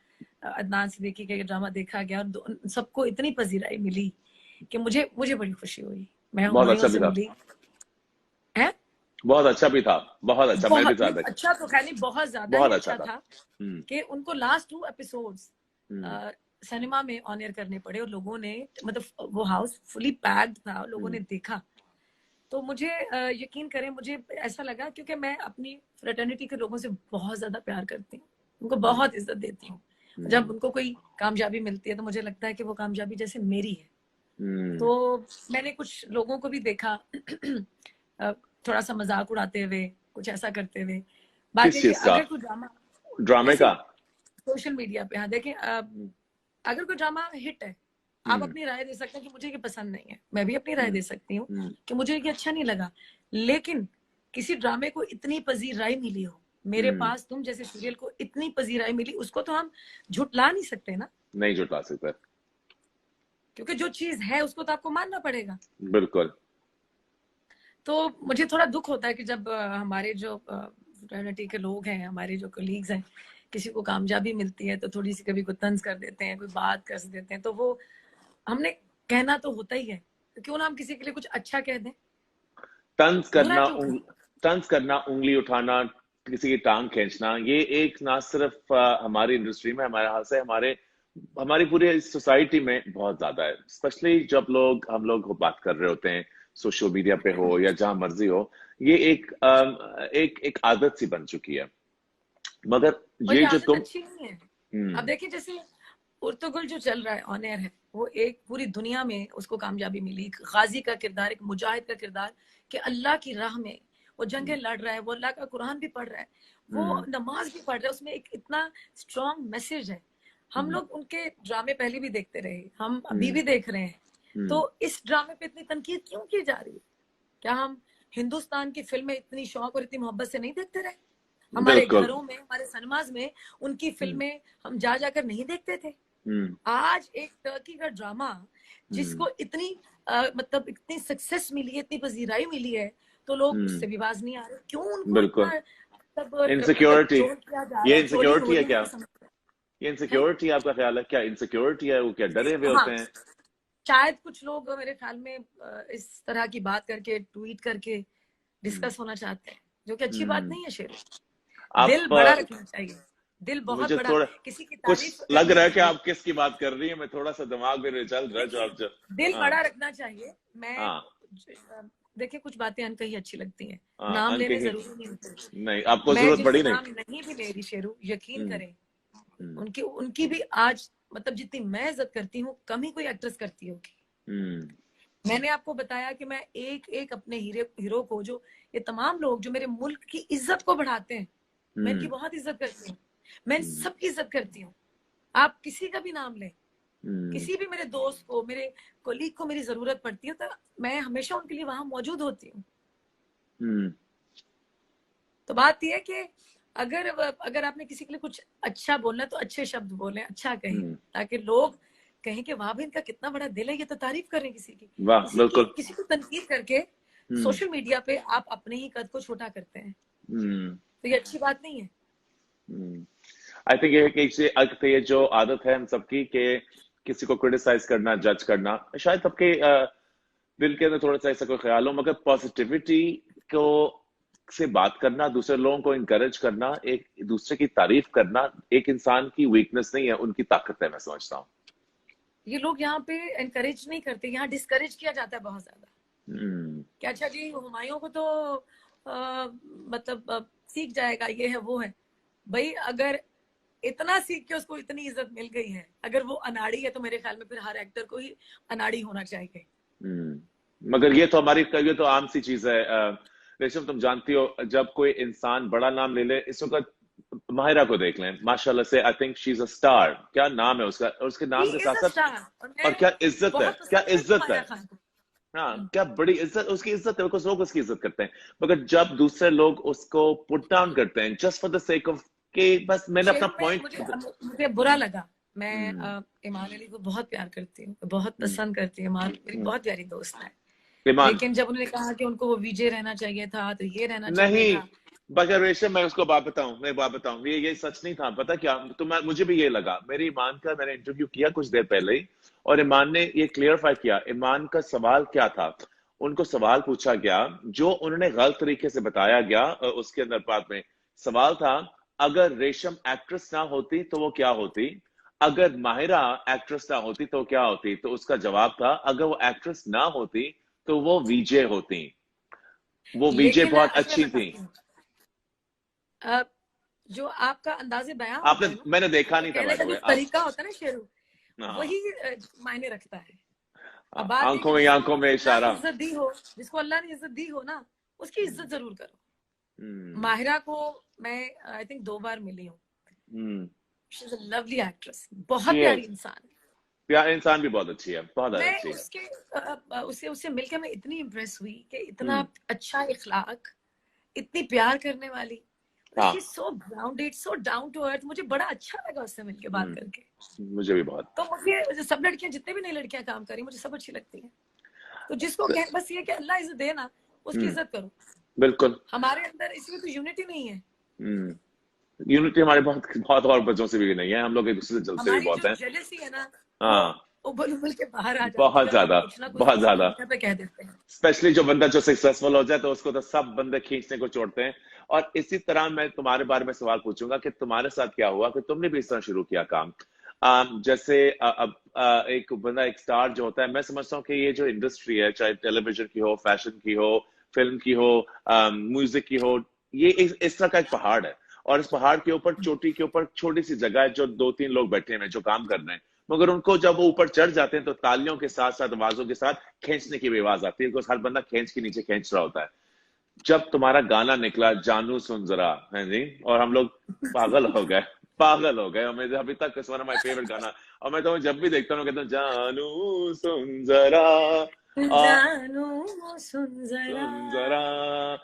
अदनान सिद्दीकी का ये ड्रामा देखा गया और सबको इतनी पजीराई मिली कि मुझे मुझे बड़ी खुशी हुई। मैं बहुत हुमायूं अच्छा भी से था। मिली है। बहुत अच्छा भी था। बहुत अच्छा, मैं भी बहुत नहीं, चाहता। अच्छा तो खैर नहीं, बहुत ज्यादा ही बहुत अच्छा अच्छा था। था हम्म। कि उनको लास्ट 2 एपिसोड्स हम्म। सिनेमा में ऑन एयर करने पड़े और लोगों ने, मतलब वो हाउस फुली पैक्ड था, लोगों ने देखा। तो मुझे यकीन करें, मुझे ऐसा लगा क्योंकि मैं अपनी फ्रेटर्निटी के लोगों से बहुत ज्यादा प्यार करती हूँ, उनको बहुत इज्जत देती हूँ। जब उनको कोई कामयाबी मिलती है तो मुझे लगता है कि वो कामयाबी जैसे मेरी है। तो मैंने कुछ लोगों को भी देखा थोड़ा सा मजाक उड़ाते हुए, कुछ ऐसा करते हुए। बात किस है कि चीज का? अगर कोई ड्रामा ड्रामे ऐसे का? सोशल मीडिया पे, हाँ देखें, अगर कोई ड्रामा हिट है, आप अपनी राय दे सकते हैं कि मुझे ये पसंद नहीं है, मैं भी अपनी राय दे सकती हूँ कि मुझे ये अच्छा नहीं लगा। लेकिन किसी ड्रामे को इतनी पजीराई मिली हो, मेरे पास तुम जैसे सीरियल को इतनी पजीराई मिली, उसको तो हम झुटला नहीं सकते ना। नहीं झुटला सकते। क्योंकि जो चीज है उसको तो आपको मानना पड़ेगा। बिल्कुल। तो मुझे थोड़ा दुख होता है कि जब हमारे जो फ्रेटर्निटी के लोग हैं, हमारे जो कलीग्स हैं, किसी को कामयाबी मिलती है तो थोड़ी सी कभी कोई तंज कर देते हैं, कोई बात कर देते हैं, तो वो हमने कहना तो होता ही है, तो क्यों ना हम किसी के लिए कुछ अच्छा कह दें, तंज बुरा करना क्यों कहें। तंज करना, उंगली उठाना, किसी की टांग खींचना, ये एक ना सिर्फ हमारी इंडस्ट्री में, हमारे हाथ से, हमारी पूरी सोसाइटी में बहुत ज्यादा है। स्पेशली जब हम लोग बात कर रहे होते हैं, सोशल मीडिया पे हो या जहां मर्जी हो, ये एक आदत सी बन चुकी है। मगर और ये ये जो आदत तुम। अच्छी नहीं है। अब हम्म। देखिए, जैसे उर्तुगुल जो चल रहा है ऑन एयर है, वो एक पूरी दुनिया में उसको कामयाबी मिली। एक गाजी का किरदार, एक मुजाहिद का किरदार, कि अल्लाह की राह में वो जंगें लड़ रहा है, वो अल्लाह का कुरान भी पढ़ रहा है, वो नमाज भी पढ़ रहा है, उसमें एक इतना स्ट्रॉन्ग मैसेज है। हम लोग उनके ड्रामे पहले भी देखते रहे, हम अभी भी देख रहे हैं। तो इस ड्रामे पे इतनी तनकीद क्यों की जा रही है? क्या हम हिंदुस्तान की फिल्में इतनी शौक और इतनी मोहब्बत से नहीं देखते रहे? हमारे बिल्कुल। घरों में, हमारे सिनेमाज में उनकी फिल्में हम जा जाकर नहीं देखते थे? आज एक टर्की का ड्रामा जिसको इतनी मतलब इतनी सक्सेस मिली है, इतनी पजीराई मिली है, तो लोग उससे भी बाज नहीं आ रहे। क्यों उनको इतना बिल्कुल। मतलब इनसिक्योरिटी। ट्रोल किया जा रहा ये है, ट्रोलिंग हो इनसिक्योरिटी है रही है, क्या? मुझे समझ ये है। इनसिक्योरिटी आपका ख्याल है क्या? इनसिक्योरिटी है? वो क्या डरे हुए हाँ, होते हैं? शायद कुछ लोग मेरे ख्याल में इस तरह की बात करके, ट्वीट करके हम्म। डिस्कस होना चाहते हैं, जो कि अच्छी बात हम्म। नहीं है। शेर, दिल आप बड़ा रखना चाहिए, दिल बहुत मुझे बड़ा। थोड़ा किसी की तारीफ कुछ लग करने रहा है के कि लिए, आप किसकी बात कर रही है। मैं थोड़ा सा दिमाग में चल रहा है जो देखिए, आप जो। दिल हाँ। बड़ा रखना चाहिए। मैं हाँ। देखिए, कुछ बातें अनकही अच्छी लगती हैं, हाँ। नाम अनके लेने ही। जरूरी नहीं होते। नहीं, आपको मैं जरूरत जिनके पड़ी नहीं। नाम नहीं भी ले रही शेरू, यकीन हम्म। करें, हम्म। उनकी उनकी भी आज, मतलब जितनी मैं इज्जत करती हूँ, कम ही कोई एक्ट्रेस करती होगी। हम्म। मैंने आपको बताया कि मैं एक एक अपने हीरो को, जो ये तमाम लोग जो मेरे मुल्क की इज्जत को बढ़ाते हैं, मैं इनकी बहुत इज्जत करती हूँ, मैं इन सबकी इज्जत करती हूँ। आप किसी का भी नाम लें, किसी भी मेरे दोस्त को, मेरे कोलीग को मेरी जरूरत पड़ती है, तो मैं हमेशा उनके लिए वहां मौजूद होती हूँ। तो बात यह है कि अगर आपने किसी के लिए कुछ अच्छा बोलना है तो अच्छे शब्द बोलें, अच्छा कहें, ताकि लोग कहें कि वाह भी इनका कितना बड़ा दिल है, ये तो तारीफ कर रहे हैं किसी की। वाह, बिल्कुल। किसी को तनकीद करके सोशल मीडिया पे आप अपने ही कद को छोटा करते हैं, तो ये अच्छी बात नहीं है। आई थिंक ये जो आदत है हम सबकी कि किसी को क्रिटिसाइज करना, जज करना, शायद सबके दिल के अंदर थोड़ा सा ऐसा कोई ख्याल हो, मगर पॉजिटिविटी को से बात करना, दूसरे लोगों को इनकरेज करना, एक दूसरे की तारीफ करना, एक इंसान की वीकनेस नहीं है, उनकी ताकत है, मैं समझता हूँ। ये लोग यहाँ पे एनकरेज नहीं करते, यहाँ डिस्करेज किया जाता है बहुत ज्यादा। क्या अच्छा जी, हुमायूं को तो मतलब सीख जाएगा, ये है वो है। भाई, अगर इतना सीख के उसको इतनी इज्जत मिल गई है, अगर वो अनाड़ी है, तो मेरे ख्याल में फिर हर एक्टर को ही अनाड़ी होना चाहिए। मगर ये तो आम सी चीज है। रेशम, तुम जानती हो, जब कोई इंसान बड़ा नाम ले ले, इस वक्त माहिरा को देख लें, माशाल्लाह से I think she is a star. क्या नाम है उसका, और उसके ही नाम के इज साथ अ साथ स्टार, और और मैं क्या इज्जत है, बहुत क्या पसंद करती हूँ इज्जत है। माहिरा खान को। हाँ, हम्म, क्या बड़ी इज्जत, उसकी इज्जत है, लोग उसकी इज्जत करते हैं। मगर जब दूसरे लोग उसको पुट डाउन करते हैं just for the sake of कि बस मैंने अपना शेरू में पॉइंट। मुझे बुरा लगा। मैं हम्म। ईमान अली को बहुत प्यार करती हूँ, बहुत हम्म। पसंद करती हूँ, ईमान मेरी हम्म। बहुत प्यारी दोस्त है। ईमान। लेकिन जब उन्होंने कहा कि उनको वो वीजे रहना चाहिए था, तो ये रहना चाहिए नहीं, था। बगैर रेशम, मैं उसको बात बताऊं, मैं बात बताऊं, ये सच नहीं था, पता क्या, तो मुझे भी ये लगा, मेरे ईमान का मैंने इंटरव्यू किया कुछ देर पहले ही, और ईमान ने ये क्लियरफाई किया, ईमान का सवाल क्या था। उनको सवाल पूछा गया, जो उन्होंने गलत तरीके से बताया गया, उसके अंदर बात में सवाल था, अगर रेशम एक्ट्रेस ना होती तो वो क्या होती, अगर माहिरा एक्ट्रेस ना होती तो क्या होती, तो उसका जवाब था, अगर वो एक्ट्रेस ना होती तो वो वीजे होती, वो वीजे लेकिन बहुत अच्छा, मैं अच्छी थी। बताती हूँ, अ, जो आपका अंदाजे बयां आपने, होता है ना, मैंने देखा वो नहीं था कहने बाय द का जो वे आप। तरीका होता है ना शेरू, हाँ। वही मायने रखता है। अब बात है कि आंखों में, जिसको आंखों में अल्लाह ने इशारा। इज्जत दी हो, जिसको अल्लाह ने इज्जत दी हो ना, उसकी इज्जत जरूर करो। हम्म। माहिरा को मैं आई थिंक 2 बार मिली हूँ। Hmm. She is a lovely actress, she बहुत प्यारी इज, इंसान है। प्यार इंसान भी बहुत अच्छी है, बहुत मैं अच्छी है। उसके उससे उससे मिलकर मैं इतनी इम्प्रेस हुई कि इतना हम्म। अच्छा इखलाक, इतनी प्यार करने वाली, शी हाँ। So grounded, so down to earth. मुझे बड़ा अच्छा लगा उससे मिलके बात करके। मुझे भी बहुत। तो मुझे सब लड़कियां, जितने भी नई लड़कियां काम करी, मुझे सब अच्छी लगती हैं। तो जिसको बस ये कि अल्लाह इज्जत दे ना, उसकी हम्म। इज्जत करो। बिल्कुल। हमारे अंदर इसमें तो यूनिटी नहीं है। हम्म। यूनिटी हमारे बहुत बहुत और बच्चों से भी नहीं है, हम लोग एक दूसरे से जलते भी हमारी जो बहुत हैं। जेलसी है ना, वो हाँ। उबल उबल के बाहर आ जाती है बहुत जब हम ज्यादा, कुछ ना कुछ बहुत किसी ज्यादा। दुनिया पे कह देते हैं। स्पेशली जो बंदा जो सक्सेसफुल हो जाए तो उसको तो सब बंदे खींचने को छोड़ते हैं। और इसी तरह मैं तुम्हारे बारे में सवाल पूछूंगा कि तुम्हारे साथ क्या हुआ कि तुमने भी इस तरह शुरू किया काम। जैसे अब एक बंदा, एक स्टार जो होता है, मैं समझता हूँ कि ये जो इंडस्ट्री है, चाहे टेलीविजन की हो, फैशन की हो, फिल्म की हो, म्यूजिक की हो, ये इस तरह का एक पहाड़ है। और इस पहाड़ के ऊपर, चोटी के ऊपर छोटी सी जगह है, जो 2-3 लोग बैठे हुए हैं जो काम कर रहे हैं। मगर उनको जब वो ऊपर चढ़ जाते हैं तो तालियों के साथ साथ, आवाजों के साथ खींचने की भी आवाज आती है, बिकॉज हर बंदा खींच के नीचे खींच रहा होता है। जब तुम्हारा गाना निकला जानू सुन जरा, है जी, और हम लोग पागल हो गए, पागल हो गए। हमें अभी तक it's one of my favourite गाना, और मैं तो जब भी देखता हूँ कहता हूँ जानू सुन जरा, और जानू सुन जरा, सुन जरा,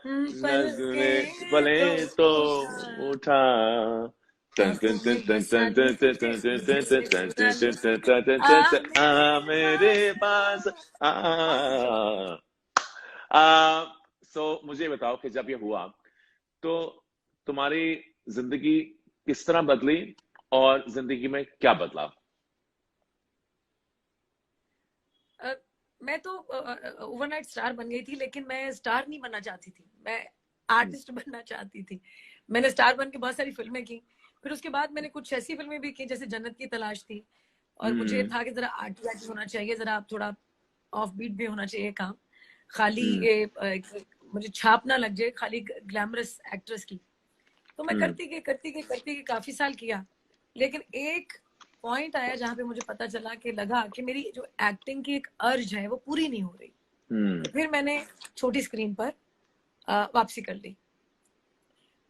पल के नगने भले तो तो उठा, उठा, टन टन आंखों टन में टन बसा टन ली टन टन तुझे, टन टन मुझे टन से टन चुरा ली टन तुझे, टन आ टन टन, आ मेरे मेरे पास पास आ। आ। सो मुझे बताओ कि जब ये हुआ तो तुम्हारी जिंदगी किस तरह बदली, और जिंदगी में क्या बदला। अ, मैं तो ओवरनाइट स्टार बन गई थी, लेकिन मैं स्टार नहीं बनना चाहती थी, मैं आर्टिस्ट बनना चाहती थी। मैंने स्टार बन के बहुत सारी फिल्में की, फिर उसके बाद मैंने कुछ ऐसी फिल्में भी की जैसे जन्नत की तलाश थी। और मुझे हम्म। था कि जरा आर्टी आर्टी होना चाहिए, जरा थोड़ा ऑफ बीट भी होना चाहिए काम, खाली हम्म। ये मुझे छाप ना लग जाए खाली ग्लैमरस एक्ट्रेस की। तो मैं हम्म। करती गई काफी साल किया। लेकिन एक पॉइंट आया जहाँ पे मुझे पता चला कि लगा कि मेरी जो एक्टिंग की एक अर्ज है वो पूरी नहीं हो रही। हम्म। तो फिर मैंने छोटी स्क्रीन पर वापसी कर ली।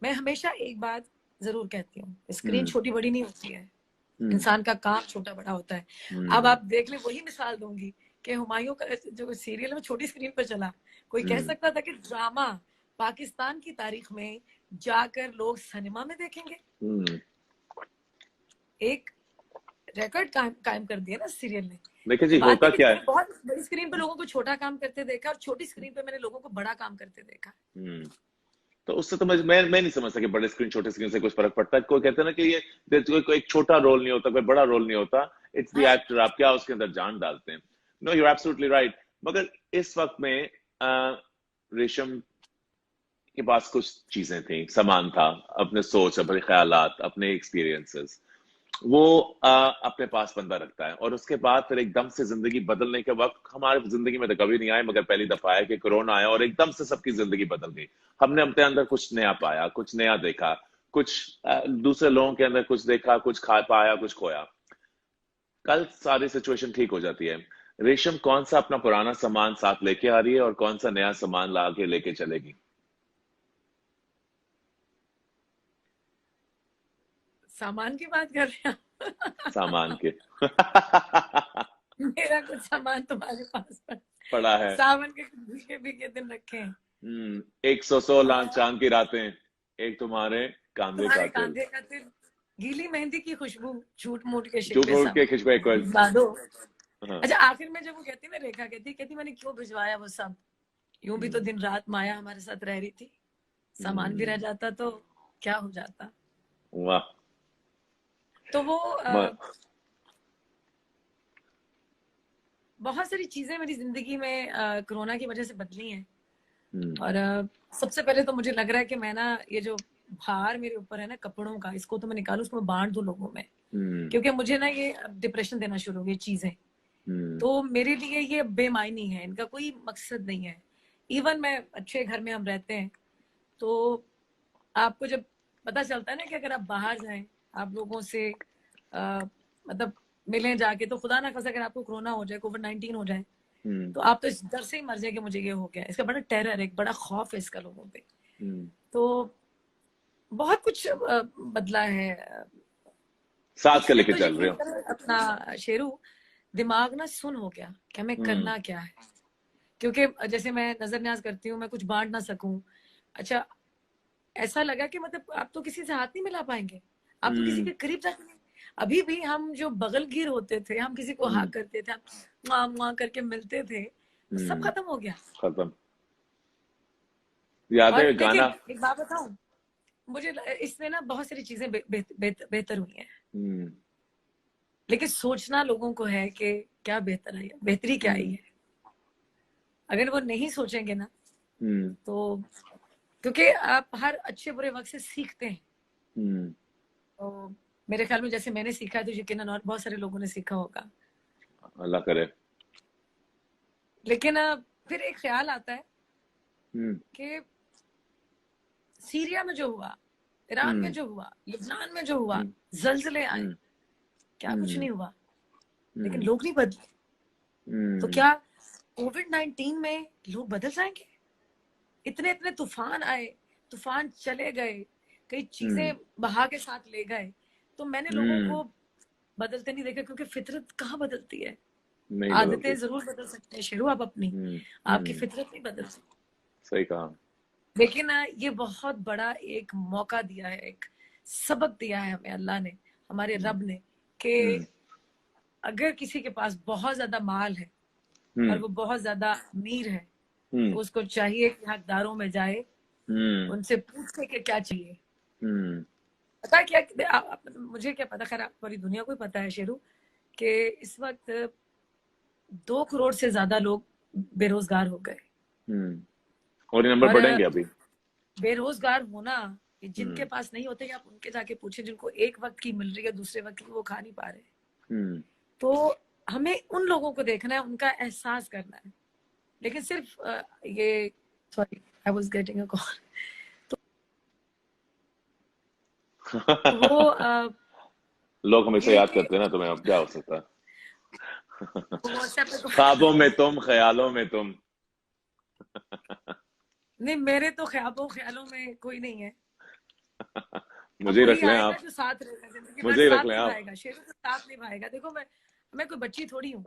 मैं हमेशा एक बात जरूर कहती हूँ, स्क्रीन हम्म। छोटी बड़ी नहीं होती है, हम्म। इंसान का काम छोटा बड़ा होता है। अब हम्म। आप देख ले, वही मिसाल दूंगी कि हुमायूं का जो सीरियल में छोटी स्क्रीन पर चला, कोई कह हम्म। सकता था कि ड्रामा पाकिस्तान की तारीख में जाकर लोग सिनेमा में देखेंगे। हम्म। एक रिकॉर्ड कायम कर दिया ना सीरियल ने। देखिए तो जी, बात है होता कि क्या मैंने है। बहुत बड़ी स्क्रीन पे लोगों को छोटा काम करते देखा, और छोटी स्क्रीन पे मैंने लोगों को बड़ा काम करते देखा। हम्म। तो उससे तो मैं नहीं समझता कि बड़े स्क्रीन छोटे स्क्रीन से कुछ फर्क पड़ता है। कोई कहते हैं ना कि ये कोई एक छोटा रोल नहीं होता, कोई बड़ा रोल नहीं होता, इट्स द हाँ, एक्टर, आप क्या उसके अंदर जान डालते हैं। No, you are absolutely right. मगर इस वक्त में रेशम के पास कुछ चीजें थी, सामान था, अपने सोच, अपने ख्यालात, अपने एक्सपीरियंसेस, वो अपने पास बंदा रखता है। और उसके बाद फिर एकदम से जिंदगी बदलने के वक्त, हमारे जिंदगी में तो कभी नहीं आए मगर पहली दफा आया कि कोरोना आया और एकदम से सबकी जिंदगी बदल गई। हमने अपने अंदर कुछ नया पाया, कुछ नया देखा, कुछ दूसरे लोगों के अंदर कुछ देखा, कुछ खा पाया, कुछ खोया। कल सारी सिचुएशन ठीक हो जाती है। रेशम कौन सा अपना पुराना सामान साथ लेके आ रही है और कौन सा नया सामान ला के लेके चलेगी। सामान की बात कर रहे हैं सामान के मेरा कुछ सामान तुम्हारे पास पड़ा है। सावन के भीगे भीगे दिन रखे हैं। 116 चांद की रातें, एक तुम्हारे कांधे का तुम्हारे तिल, कांधे का तिल, गीली मेहंदी की खुशबू, झूठ मूठ के झूठ शिकवे मूठ सब के खिंचवे को। भिजवा दो। हाँ। अच्छा आखिर में जब वो कहती ना, रेखा कहती मैंने क्यों भिजवाया वो सब, यूं भी तो दिन रात माया हमारे साथ रह रही थी, सामान भी रह जाता तो क्या हो जाता। वाह। तो वो म- बहुत सारी चीजें मेरी जिंदगी में कोरोना की वजह से बदली हैं। हम्म, और सबसे पहले तो मुझे लग रहा है कि मैं ना, ये जो भार मेरे ऊपर है ना कपड़ों का, इसको तो मैं निकालू, उसको मैं बांट दूं लोगों में, क्योंकि मुझे ना ये डिप्रेशन देना शुरू हो गई चीजें। तो मेरे लिए ये बेमायनी है, इनका कोई मकसद नहीं है। इवन मैं अच्छे घर में हम रहते हैं, तो आपको जब पता चलता है ना कि अगर आप बाहर जाएं, आप लोगों से मतलब मिलें जाके, तो खुदा ना खास्ता अगर आपको कोरोना हो जाए, कोविड-19 हो जाए, तो आप तो इस डर से ही मर जाए कि मुझे ये हो गया। इसका बड़ा टेरर है, एक बड़ा खौफ है इसका लोगों पे। तो बहुत कुछ बदला है। साथ के इसलिए लेके तो चल रहे यकीन हो। कर अपना शेरू, दिमाग ना सुन हो गया कि हमें करना क्या है। क्योंकि जैसे मैं नजर न्याज करती हूँ, मैं कुछ बांट ना सकूं। अच्छा, ऐसा लगा कि मतलब आप तो किसी से हाथ नहीं मिला पाएंगे, आप तो किसी के करीब जाके नहीं। अभी भी हम जो बगलगीर होते थे, हम किसी को हाँ करते थे, हम वहाँ करके मिलते थे, वो सब खत्म हो गया। खत्म। याद और है गाना। लेकिन एक बात बताऊं, मुझे इसमें ना बहुत सारी चीजें बेहतर हुई हैं, हम्म, लेकिन सोचना लोगों को है कि क्या बेहतर है, बेहतरी क्या आई हम्म, है। अगर वो नहीं सोचेंगे ना, हम्म, तो क्योंकि आप हर अच्छे बुरे वक्त से सीखते हैं। हम्म, तो मेरे ख्याल में जैसे मैंने सीखा है, तो यकीनन और बहुत सारे लोगों ने सीखा होगा। अल्लाह करे। लेकिन फिर एक ख्याल आता है हम्म, कि सीरिया में जो हुआ, ईरान में हम्म, जो हुआ, लिबनान में जो हुआ, हम्म, जलजले आए, हम्म, क्या कुछ हम्म, नहीं हुआ, लेकिन हम्म, लोग नहीं बदले। तो हम्म, क्या कोविड-19 में लोग बदल जाएंगे? इतने इतने तूफान आए, तूफान चले गए, कई हम्म, चीजें बहा के साथ ले गए, तो मैंने लोगों को बदलते नहीं देखा, क्योंकि फितरत कहाँ बदलती है। नहीं आदतें बदलती। जरूर बदल सकते हैं शेरू आप अपनी, हम्म, आपकी हम्म, फितरत नहीं बदल सकती। सही कहा। लेकिन ये बहुत बड़ा एक मौका दिया है, एक सबक दिया है हमें अल्लाह ने, हमारे हम्म, रब ने, कि हम्म, अगर किसी के पास बहुत ज्यादा माल है और हम्म, वो बहुत ज्यादा अमीर है, हम्म, तो उसको चाहिए कि हकदारों में जाए, हम्म, उनसे पूछे कि क्या चाहिए। हम्म, पता है क्या, मुझे क्या पता, खैर पूरी दुनिया को ही पता है शेरू, कि इस वक्त 2 करोड़ से ज्यादा लोग बेरोजगार हो गए। हम्म। और ये नंबर और बढ़ेंगे अभी। बेरोजगार होना, जिनके हम्म, पास नहीं होते, आप उनके जाके पूछे, जिनको एक वक्त की मिल रही है, दूसरे वक्त की वो खा नहीं पा रहे। हम्म, तो हमें उन लोगों को देखना है, उनका एहसास करना है। लेकिन सिर्फ ये, sorry, I was getting a call. तो वो लोग हमेशा ये है याद कि करते हैं ना तुम्हें, अब क्या हो सकता है। व्हाट्सएप पे ख्वाबों में तुम, ख्यालों में तुम। नहीं, मेरे तो ख्यालों ख्यालों में कोई नहीं है। अब मुझे ही वही रख लें आएगा आप। जो साथ रहेगा, जिंदगी भर मुझे ही रख साथ लें आप। निभाएगा, शेरू तो साथ निभाएगा। देखो मैं कोई बच्ची थोड़ी हूँ,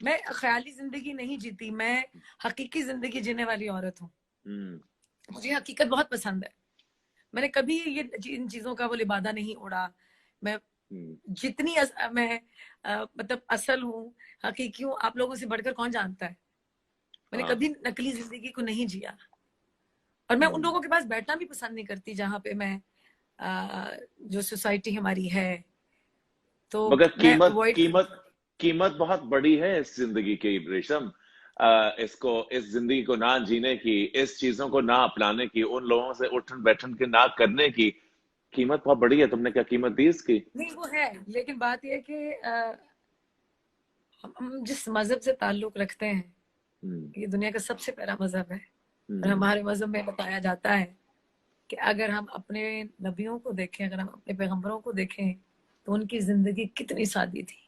मैं ख्याली जिंदगी नहीं जीती, मैं हकीकी जिंदगी जीने वाली औरत हूँ। हम्म, मुझे हकीकत बहुत पसंद है। मैंने कभी ये इन चीजों का वो लिबादा नहीं उड़ा। मैं हम्म, जितनी मैं मतलब असल हूँ, हकीकी हूँ, आप लोगों से बढ़कर कौन जानता है। मैंने हाँ, कभी नकली जिंदगी को नहीं जिया। और मैं उन हम्म। लोगों के पास बैठना भी पसंद नहीं करती जहाँ पे मैं जो सोसाइटी हमारी है, तो मगर मैं कीमत अवॉइड कीमत करती कीमत बहुत बड़ी है इस जिंदगी की, रेशम। इसको, इस जिंदगी को ना जीने की, इस चीजों को ना अपनाने की, उन लोगों से उठन बैठन के ना करने की कीमत बहुत बड़ी है। तुमने क्या कीमत दी इसकी? हूँ। नहीं वो है, लेकिन बात यह है कि हम जिस मजहब से ताल्लुक रखते हैं, हम्म, ये दुनिया का सबसे प्यारा मजहब है। और हम्म, हमारे मजहब में बताया जाता है कि अगर हम अपने नबियों को देखें, अगर हम अपने पैगंबरों को देखें, तो उनकी जिंदगी कितनी सादी थी।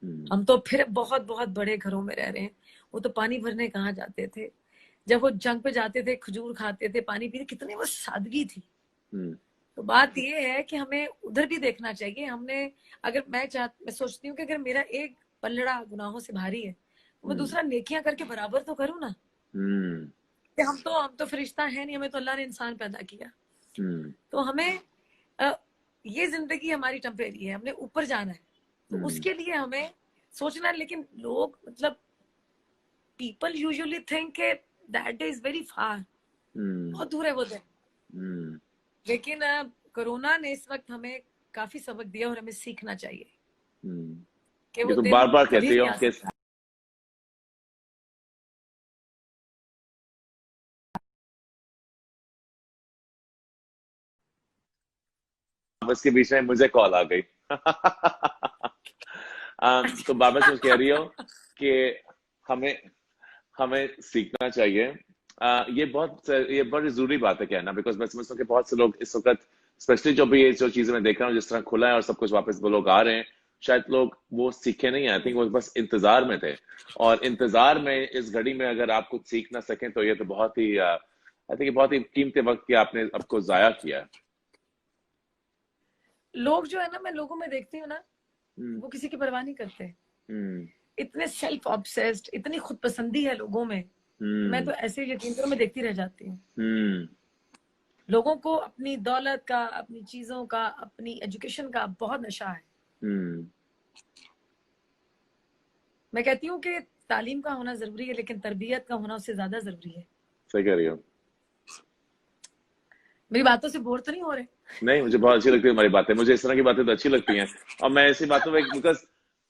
हम्म, हम तो फिर बहुत बहुत बड़े घरों में रह रहे हैं। वो तो पानी भरने कहाँ जाते थे, जब वो जंग पे जाते थे, खजूर खाते थे, पानी पीते, कितनी वो सादगी थी। हम्म, तो बात ये है कि हमें उधर भी देखना चाहिए। हमने अगर मैं सोचती हूँ कि अगर मेरा एक पलड़ा गुनाहों से भारी है तो मैं दूसरा नेकियां करके बराबर तो करूँ ना। कि हम तो फरिश्ता है नहीं, हमें तो अल्लाह ने इंसान पैदा किया। तो हमें ये जिंदगी हमारी टेम्परेरी है, हमने ऊपर जाना है, तो उसके लिए हमें सोचना है। लेकिन लोग मतलब people usually think that day is very far, बहुत दूर है वो दिन। लेकिन कोरोना ने इस वक्त हमें काफी सबक दिया और हमें सीखना चाहिए कि वो तो दिन बार बार कभी कहती नहीं हो आ कि सकता। इसके बीच में मुझे कॉल आ गई। तो बार बार तुम कह रही हो कि हमें हमें सीखना चाहिए। ये बड़ी जरूरी बात है कहना, बिकॉज मैं समझता हूँ कि बहुत से लोग इस वक्त, स्पेशली जो भी ये जो चीजें मैं देख रहा हूँ जिस तरह खुला है और सब कुछ वापस वो लोग आ रहे हैं, शायद लोग वो सीखे नहीं। आई थिंक वो बस इंतजार में थे, और इंतजार में इस घड़ी में अगर आप कुछ सीख ना सकें तो ये तो बहुत ही आई थिंक बहुत ही कीमती वक्त की आपने आपको जाया किया है। लोग जो है ना, मैं लोगों में देखती हूँ ना, वो किसी की परवाह नहीं करते। इतने सेल्फ ऑब्सेस्ड, इतनी खुद पसंदी है लोगों में। मैं तो ऐसे यकीन करो मैं देखती रह जाती हूँ। लोगों को अपनी दौलत का, अपनी चीजों का, अपनी एजुकेशन का बहुत नशा है। मैं कहती हूँ कि तालीम का होना जरूरी है, लेकिन तरबियत का होना उससे ज्यादा जरूरी है। सही कह रही हो। मेरी बातों से बोर तो नहीं हो रहे? नहीं, मुझे बहुत अच्छी लगती है हमारी बातें, मुझे इस तरह की बातें तो अच्छी लगती हैं। और मैं ऐसी बातों में बिकॉज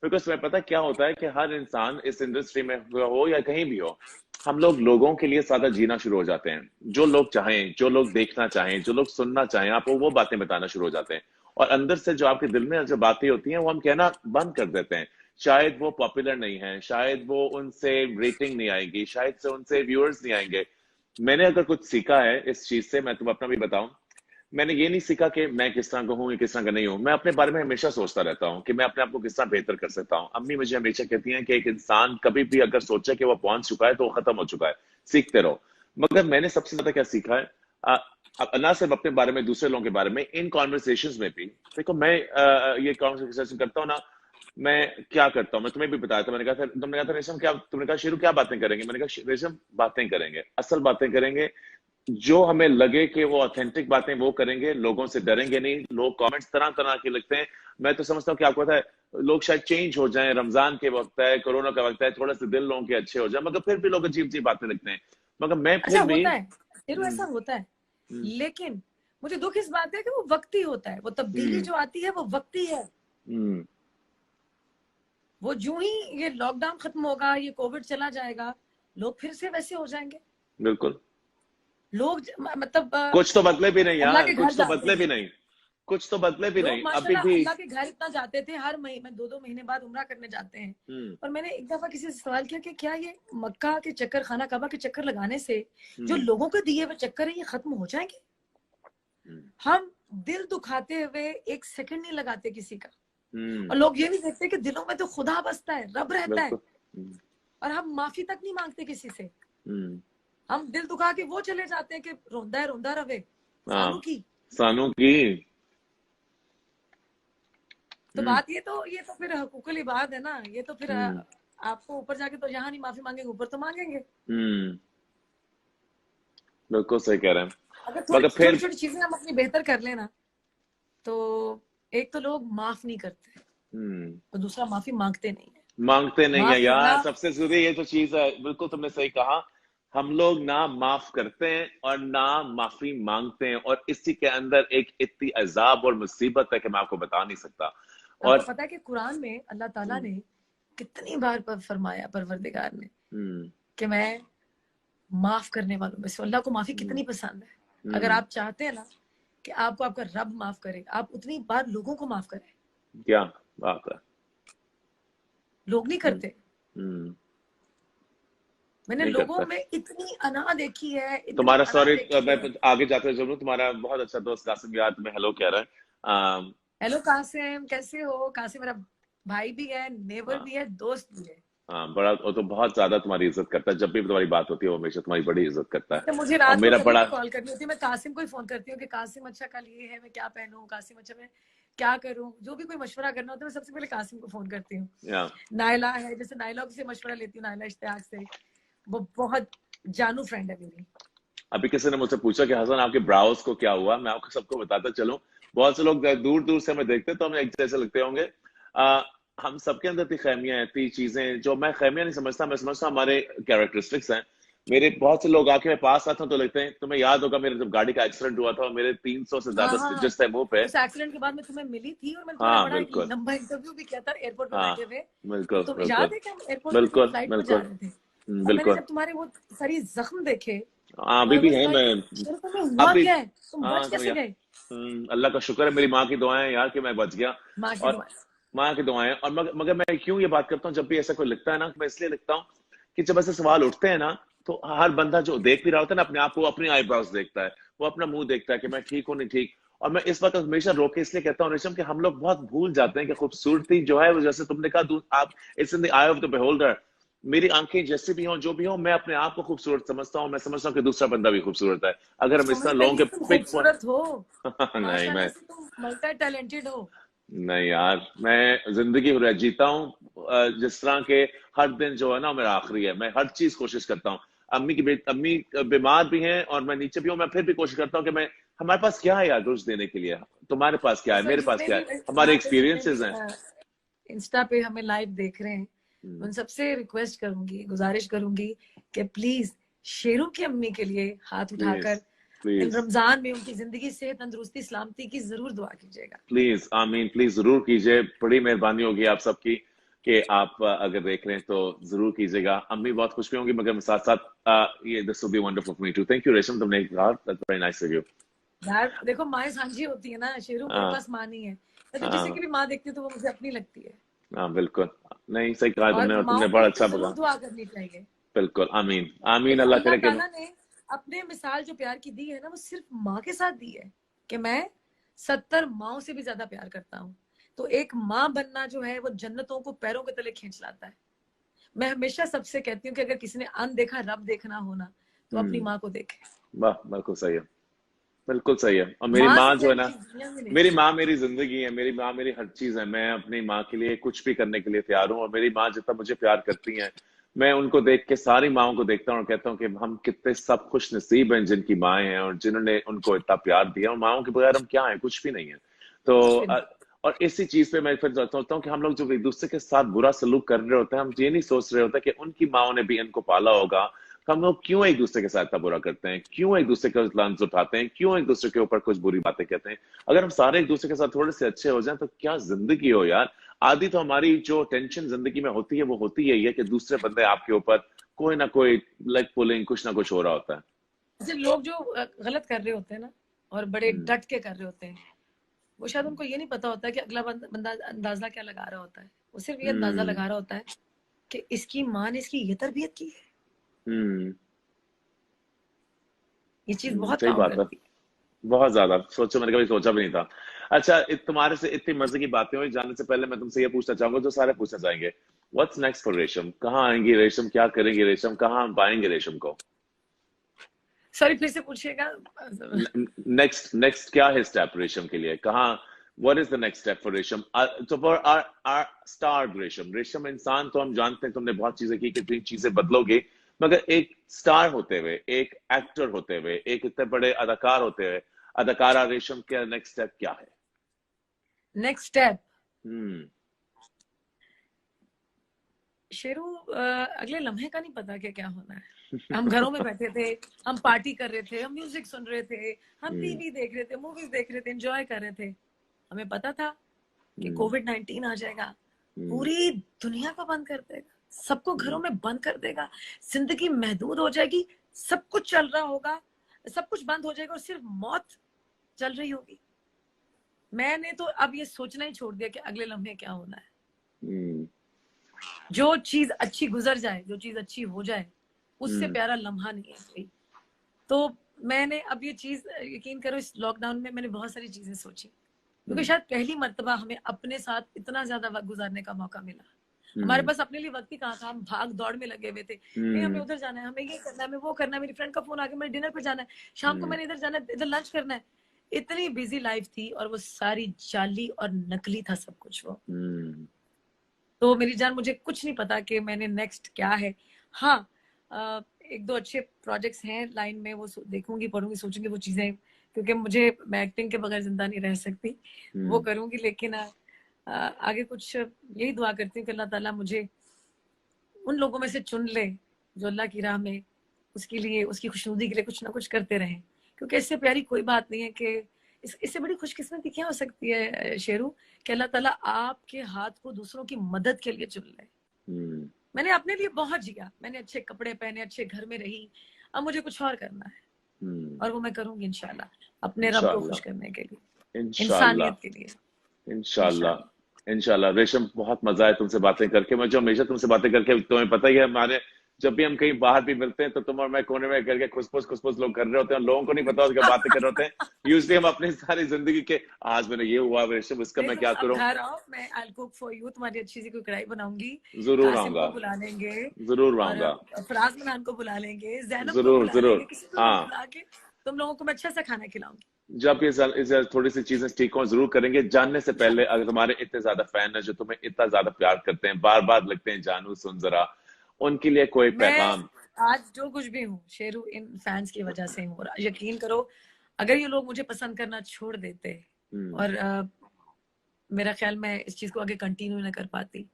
बिकॉज तुम्हें पता क्या होता है कि हर इंसान इस इंडस्ट्री में हो या कहीं भी हो, हम लोग लोगों के लिए सादा जीना शुरू हो जाते हैं। जो लोग चाहें, जो लोग देखना चाहें, जो लोग सुनना चाहें, आप वो बातें बताना शुरू हो जाते हैं। और अंदर से जो आपके दिल में जो बातें होती हैं वो हम कहना बंद कर देते हैं। शायद वो पॉपुलर नहीं है, शायद वो उनसे रेटिंग नहीं आएगी, शायद से उनसे व्यूअर्स नहीं आएंगे। मैंने अगर कुछ सीखा है इस चीज से, मैं तुम्हें अपना भी बताऊं, मैंने ये नहीं सीखा कि मैं किस तरह का हूँ या किस तरह का नहीं हूँ। मैं अपने बारे में हमेशा सोचता रहता हूँ कि मैं अपने आप को किस तरह बेहतर कर सकता हूँ। अम्मी मुझे हमेशा कहती हैं कि एक इंसान कभी भी अगर सोचे कि वो पहुंच चुका है तो वो खत्म हो चुका है, सीखते रहो। मगर मैंने सबसे ज्यादा क्या सीखा है, ना सिर्फ अपने बारे में, दूसरे लोगों के बारे में, इन कॉन्वर्सेशन में भी। देखो मैं ये कॉन्वर्सेशन करता हूँ ना, मैं क्या करता हूँ मैं तुम्हें भी बताया था। मैंने कहा था, तुमने कहा था रेशम क्या, तुमने कहा शेरू क्या बातें करेंगे, मैंने कहा रेशम बातें करेंगे, असल बातें करेंगे, जो हमें लगे कि वो ऑथेंटिक बातें वो करेंगे, लोगों से डरेंगे नहीं। लोग कमेंट्स तरह तरह के लिखते हैं, मैं तो समझता हूँ कि आपको पता है लोग शायद चेंज हो जाएं, रमजान के वक्त है, कोरोना का वक्त है, थोड़ा सा दिल लोगों के अच्छे हो जाए, मगर फिर भी लोग अजीब अजीब बातें लिखते हैं। मगर मैं अच्छा फिर भी होता है, ऐसा होता है। लेकिन मुझे दुख इस बात है कि वो वक्ती होता है, वो तब्दीली जो आती है वो वक्ती है। वो जो ही ये लॉकडाउन खत्म होगा, ये कोविड चला जाएगा, लोग फिर से वैसे हो जाएंगे। बिल्कुल। लोग मतलब कुछ तो बदले भी नहीं अल्लाह यार, के घर कुछ तो जाते बदले भी हैं। नहीं, कुछ तो बदले भी लोग नहीं अभी माशाल्लाह भी। अल्लाह के घर इतना जाते थे, हर महीने 2-2 महीने बाद उम्रा करने जाते हैं। और मैंने एक दफा किसी से सवाल किया कि क्या ये मक्का के चक्कर, खाना काबा के चक्कर लगाने से जो लोगों के दिए हुए चक्कर है ये खत्म हो जाएंगे? हम दिल दुखाते हुए एक सेकंड नहीं लगाते किसी का, और लोग ये नहीं देखते कि दिलों में तो खुदा बसता है, रब रहता है, और हम माफी तक नहीं मांगते किसी से। हम दिल दुखा के वो चले जाते हैं कि रोंदा है रोंदा रवे, सानू की। तो बात ये तो फिर हकूकुल इबाद है ना। ये तो फिर आपको ऊपर जाके तो यहाँ नहीं माफी मांगेंगे, ऊपर तो मांगेंगे। बिल्कुल सही कह रहे हैं। अगर थोड़ी छोटी छोटी चीजें हम अपनी बेहतर कर लेना, तो एक तो लोग माफ नहीं करते, तो दूसरा माफी मांगते नहीं है यार। करना। सबसे जरूरी ये तो चीज है, बिल्कुल तुमने सही कहा। हम लोग ना माफ करते हैं और ना माफी मांगते हैं, और इसी के अंदर एक इतनी अजाब और मुसीबत है कि मैं आपको बता नहीं सकता। आपको और पता है कि कुरान में अल्लाह ताला ने कितनी बार फरमाया, परवरदिगार ने, कि मैं माफ करने वालों में से। अल्लाह को माफी कितनी पसंद है। अगर आप चाहते हैं ना कि आपको आपका रब माफ करे, आप उतनी बार लोगों को माफ करें। क्या बात है, लोग नहीं करते। मैंने नहीं लोगों करता। में इतनी अना देखी है, तुम्हारा सॉरी, मैं आगे जाते हुए जरूर, तुम्हारा बहुत अच्छा दोस्त कासिम यार तुम्हें हेलो कह रहा है। हेलो कासिम, कैसे हो? कासिम मेरा भाई भी है, नेबर भी है, दोस्त भी है। हाँ, बड़ा, वो तो बहुत ज्यादा तुम्हारी इज्जत करता है, जब भी तुम्हारी बात होती है वो हमेशा तुम्हारी बड़ी इज्जत करता है। तो मुझे और रात को मेरा कभी बड़ा, भी कॉल करनी होती है, मैं कासिम को ही फोन करती हूँ कि कासिम अच्छा कल ये है, मैं क्या पहनूं, कासिम अच्छा मैं क्या करूं, जो भी कोई मशवरा करना होता है मैं सबसे पहले कासिम को फोन करती हूँ। या नायला है, जैसे नायला से मशवरा लेती हूँ, नायला इश्तियाक से, वो बहुत जानू फ्रेंड है मेरी। अभी किसी ने मुझसे पूछा कि हसन आपके ब्राउज को क्या हुआ, मैं आपको सबको बताता चलूं। बहुत से लोग दूर दूर से हमें देखते तो हमें एक जैसे लगते होंगे। आ, हम सबके अंदर थी खैमियां हैं, थी चीजें जो मैं खैमियां नहीं समझता, मैं समझता हमारे कैरेक्टरिस्टिक्स हैं। मेरे बहुत से लोग आके मेरे पास आते हैं तो लगते हैं, तुम्हें याद होगा मेरे जब गाड़ी का एक्सीडेंट हुआ था और मेरे 300 से हाँ ज्यादा हाँ हाँ, स्टिचेस थे मुंह पे। उस एक्सीडेंट के बाद मैं तुम्हें मिली थी और मैंने तुम्हारा हाँ बड़ा एक बिल्कुल। लंबा इंटरव्यू भी किया था एयरपोर्ट पे हाँ बैठे हुए। तो बिल्कुल तुम बिल्कुल याद है कि हम एयरपोर्ट पे थे, बिल्कुल फ्लाइट में जा बिल्कुल। रहे थे, और मैंने बिल्कुल। जब तुम्हारे वो सारी जख्म देखे हाँ तो अभी आई भी वाज है मैं। लाइक, शेर तुम्हें हुआ अभी, क्या है, तुम बच हाँ तो कैसे यार, गए? अल्लाह का शुक्र है, मेरी माँ की दुआएं यार कि मैं बच गया। माँ की और दुआ। माँ की दुआएं, और मगर मैं क्यों ये बात करता हूँ, जब भी ऐसा कोई लिखता है ना, मैं इसलिए लिखता हूँ कि जब ऐसे सवाल उठते हैं ना, तो हर बंदा जो देख भी रहा होता है ना अपने आप को, अपनी आईब्रोज देखता है, वो अपना मुंह देखता है कि मैं ठीक हूँ नहीं ठीक। और मैं इस बात को हमेशा रोक के इसलिए कहता हूँ रेशम, कि हम लोग बहुत भूल जाते हैं कि खूबसूरती जो है वो, जैसे तुमने कहा, आप, it's in the I of the beholder. मेरी आंखें जैसी भी हों, जो भी हो, मैं अपने आप को खूबसूरत समझता हूँ, मैं समझता हूँ कि दूसरा बंदा भी खूबसूरत है। अगर हम इस तरह लोगों के समझदारी, तुम पिक खूबसूरत हो, नहीं माशाल्लाह मैं, से तुम मल्टी टैलेंटेड हो। नहीं यार, मैं जिंदगी जीता हूँ जिस तरह के, हर दिन जो है ना मेरा आखिरी है, मैं हर चीज कोशिश करता हूँ। अम्मी बीमार भी हैं और मैं नीचे भी हूँ, मैं फिर भी कोशिश करता हूँ कि मैं, हमारे पास क्या है यार रोज देने के लिए, तुम्हारे पास क्या है, सर मेरे पास जितने क्या भी है, हमारे यहाँ पे जितने भी एक्सपीरियंसेस हैं। इंस्टा पे हमें लाइव देख रहे हैं, हम्म, उन सबसे रिक्वेस्ट करूंगी, गुजारिश करूंगी कि प्लीज शेरू की अम्मी के लिए हाथ प्लीज उठाकर इन प्लीज रमजान में उनकी जिंदगी से तंदुरुस्ती सलामती की जरूर दुआ कीजिएगा। प्लीज, आमीन, प्लीज जरूर कीजिए, बड़ी मेहरबानी होगी आप सबकी कि आप अगर देख रहे हैं तो जरूर कीजिएगा। अम्मी बहुत खुश भी होंगी, मगर साथ साथ ये, this will be wonderful for me too. Thank you Resham, तुमने कहा, that's very nice of you. यार देखो, माएँ सांझी होती है ना, शेरू मेरे हाँ पास माँ नहीं है, मैं तो किसी की हाँ भी माँ देखती हूँ तो वो मुझे अपनी लगती है। हाँ बिल्कुल। नहीं, सही कहा तुमने, और और तुमने माओ के बड़ा लिए तो अच्छा जरूर बोला। दुआ करनी चाहिए। बिल्कुल, आमीन आमीन, देखो अल्लाह अल्लाह करे कि, ताला ने अपने मिसाल जो प्यार की दी है ना, वो सिर्फ माँ के साथ दी है कि मैं 70 माओ से भी ज्यादा प्यार करता हूँ। तो एक माँ बनना जो है वो जन्नतों को पैरों के तले खींच लाता है। मैं हमेशा सबसे कहती हूँ कि अगर किसी ने अनदेखा रब देखना हो ना, तो अपनी माँ को देखे। वाह, बिल्कुल सही है, बिल्कुल सही है। और मेरी माँ माँ से जो है प्यारी ना, चीज दुनिया में नहीं मेरी है। माँ मेरी जिंदगी है, मेरी माँ मेरी हर चीज है, मैं अपनी माँ के लिए कुछ भी करने के लिए तैयार हूँ। और मेरी माँ जितना मुझे प्यार करती हैं, मैं उनको देख के, सारी माओं को देखता हूँ और कहता हूँ कि हम कितने सब खुश नसीब हैं जिनकी माएँ हैं और जिन्होंने उनको इतना प्यार दिया। और माओं के बगैर हम क्या है, कुछ भी नहीं है। तो कुछ भी नहीं। और इसी चीज पे मैं फिर सोचता हूँ कि हम लोग जो एक दूसरे के साथ बुरा सलूक कर रहे होते हैं, हम ये नहीं सोच रहे होते कि उनकी माओं ने भी इनको पाला होगा। हम लोग क्यों एक दूसरे के साथ इतना बुरा करते हैं, क्यों एक दूसरे के लंज उठाते हैं, क्यों एक दूसरे के ऊपर कुछ बुरी बातें कहते हैं। अगर हम सारे एक दूसरे के साथ थोड़े से अच्छे हो जाएं तो क्या जिंदगी हो यार। आधी तो हमारी जो टेंशन जिंदगी में होती है वो होती यही है कि दूसरे बंदे आपके ऊपर कोई ना कोई लेग पुलिंग, कुछ ना कुछ हो रहा होता है। जैसे लोग जो गलत कर रहे होते हैं ना, और बड़े हम्म डट के कर रहे होते हैं, वो शायद उनको ये नहीं पता होता है कि अगला बंदा अंदाजा क्या लगा रहा होता है। वो सिर्फ ये अंदाजा हम्म लगा रहा होता है कि इसकी माँ ने इसकी ये तरबियत की है। हम्म ये चीज बहुत सही काउंट बात है। करती है। बहुत ज्यादा सोचो, मैंने कभी सोचा भी नहीं था। अच्छा, तुम्हारे से इतनी मजे की बातें हुई, जाने से पहले मैं तुमसे ये पूछना चाहूंगा जो सारे पूछना चाहेंगे। व्हाट्स नेक्स्ट फॉर रेशम? कहाँ आएंगी रेशम, क्या करेंगी रेशम, कहाँ हम पाएंगे रेशम को? सॉरी, फिर से पूछिएगा। नेक्स्ट नेक्स्ट क्या है स्टेप रेशम के लिए, कहाँ, what is the next step for रेशम? तो फॉर आर स्टार रेशम, रेशम इंसान तो हम जानते हैं, तुमने बहुत चीजें की, कितनी चीजें बदलोगे, मगर एक स्टार होते हुए, एक एक्टर होते हुए, एक इतने बड़े अदाकार होते हुए, अदाकारा रेशम का नेक्स्ट स्टेप क्या है? नेक्स्ट स्टेप, हम्म शेरू, अगले लम्हे का नहीं पता कि क्या होना है। हम घरों में बैठे थे, हम पार्टी कर रहे थे, हम म्यूजिक सुन रहे थे, हम हम्म टीवी देख रहे थे, मूवीज देख रहे थे, एंजॉय कर रहे थे। हमें पता था कि हम्म कोविड-19 आ जाएगा, हम्म पूरी दुनिया को बंद कर देगा, सबको घरों में बंद कर देगा, जिंदगी महदूद हो जाएगी, सब कुछ चल रहा होगा, सब कुछ बंद हो जाएगा और सिर्फ मौत चल रही होगी। मैंने तो अब ये सोचना ही छोड़ दिया कि अगले लम्हे क्या होना है। हम्म जो चीज अच्छी गुजर जाए, जो चीज अच्छी हो जाए, उससे हम्म प्यारा लम्हा नहीं है कोई। तो मैंने अब ये चीज, यकीन करो, इस लॉकडाउन में मैंने बहुत सारी चीजें सोची, क्योंकि हम्म शायद पहली मर्तबा हमें अपने साथ इतना ज्यादा वक्त गुजारने का मौका मिला। हमारे पास अपने लिए वक्त ही कहाँ था, हम भाग दौड़ में लगे हुए थे, नहीं हमें उधर जाना है, हमें ये करना है, हमें वो करना है, मेरी फ्रेंड का फोन आ गया, मेरे डिनर पे जाना है, शाम को मैंने इधर जाना है, इधर लंच करना है। इतनी बिजी लाइफ थी और वो सारी जाली और नकली था सब कुछ वो। तो मेरी जान मुझे कुछ नहीं पता कि मैंने नेक्स्ट क्या है। हाँ, एक दो अच्छे प्रोजेक्ट्स हैं लाइन में, वो देखूंगी, पढ़ूंगी, सोचूंगी वो चीजें, क्योंकि मैं एक्टिंग के बगैर जिंदा नहीं रह सकती, वो करूंगी। लेकिन आगे कुछ यही दुआ करती हूँ कि अल्लाह ताला मुझे उन लोगों में से चुन ले जो अल्लाह की राह में उसके लिए, उसकी खुशनुदी के लिए कुछ ना कुछ करते रहें, क्योंकि इससे प्यारी कोई बात नहीं है कि इससे बड़ी खुशकिस्मती क्या हो सकती है शेरू, कि अल्लाह ताला आपके हाथ को दूसरों की मदद के लिए चुन ले। मैंने अपने लिए बहुत जिया, मैंने अच्छे कपड़े पहने, अच्छे घर में रही, अब मुझे कुछ और करना है और वो मैं करूंगी इंशाल्लाह, अपने रब को खुश करने के लिए, इंसानियत के लिए। इंशाल्लाह। रेशम, बहुत मजा है तुमसे बातें करके। मैं जो हमेशा तुमसे बातें करके, तुम्हें पता ही है, हमारे जब भी हम कहीं बाहर भी मिलते हैं तो तुम और मैं कोने में करके खुसपुस लोग कर रहे होते हैं, लोगों को नहीं पता होता बातें कर रहे होते हैं। यूजली हम अपनी सारी जिंदगी के, आज मैंने ये हुआ रेशम, इसका मैं क्या करूं। घर आओ, मैं I'll cook for you, तुम्हारी अच्छी सी कोई कढ़ाई बनाऊंगी, जरूर आऊंगा, बुला लेंगे, जरूर आऊंगा, फराज मनान को बुला लेंगे, जैनब को बुला लेंगे, किसी को बुला के तुम लोगों को मैं अच्छा सा खाना खिलाऊंगी। जब ये थोड़ी सी चीजें ठीक हो जरूर करेंगे। जानने से पहले, अगर तुम्हारे इतने ज्यादा फैन है जो तुम्हें इतना ज्यादा प्यार करते हैं, बार बार लिखते हैं जानू सुन जरा, उनके लिए कोई पैगाम? आज जो कुछ भी हूँ शेरू, इन फैंस की वजह से हूँ, यकीन करो अगर ये लोग मुझे पसंद करना छोड़ देते और मेरा ख्याल मैं इस चीज को आगे कंटिन्यू ना कर पाती,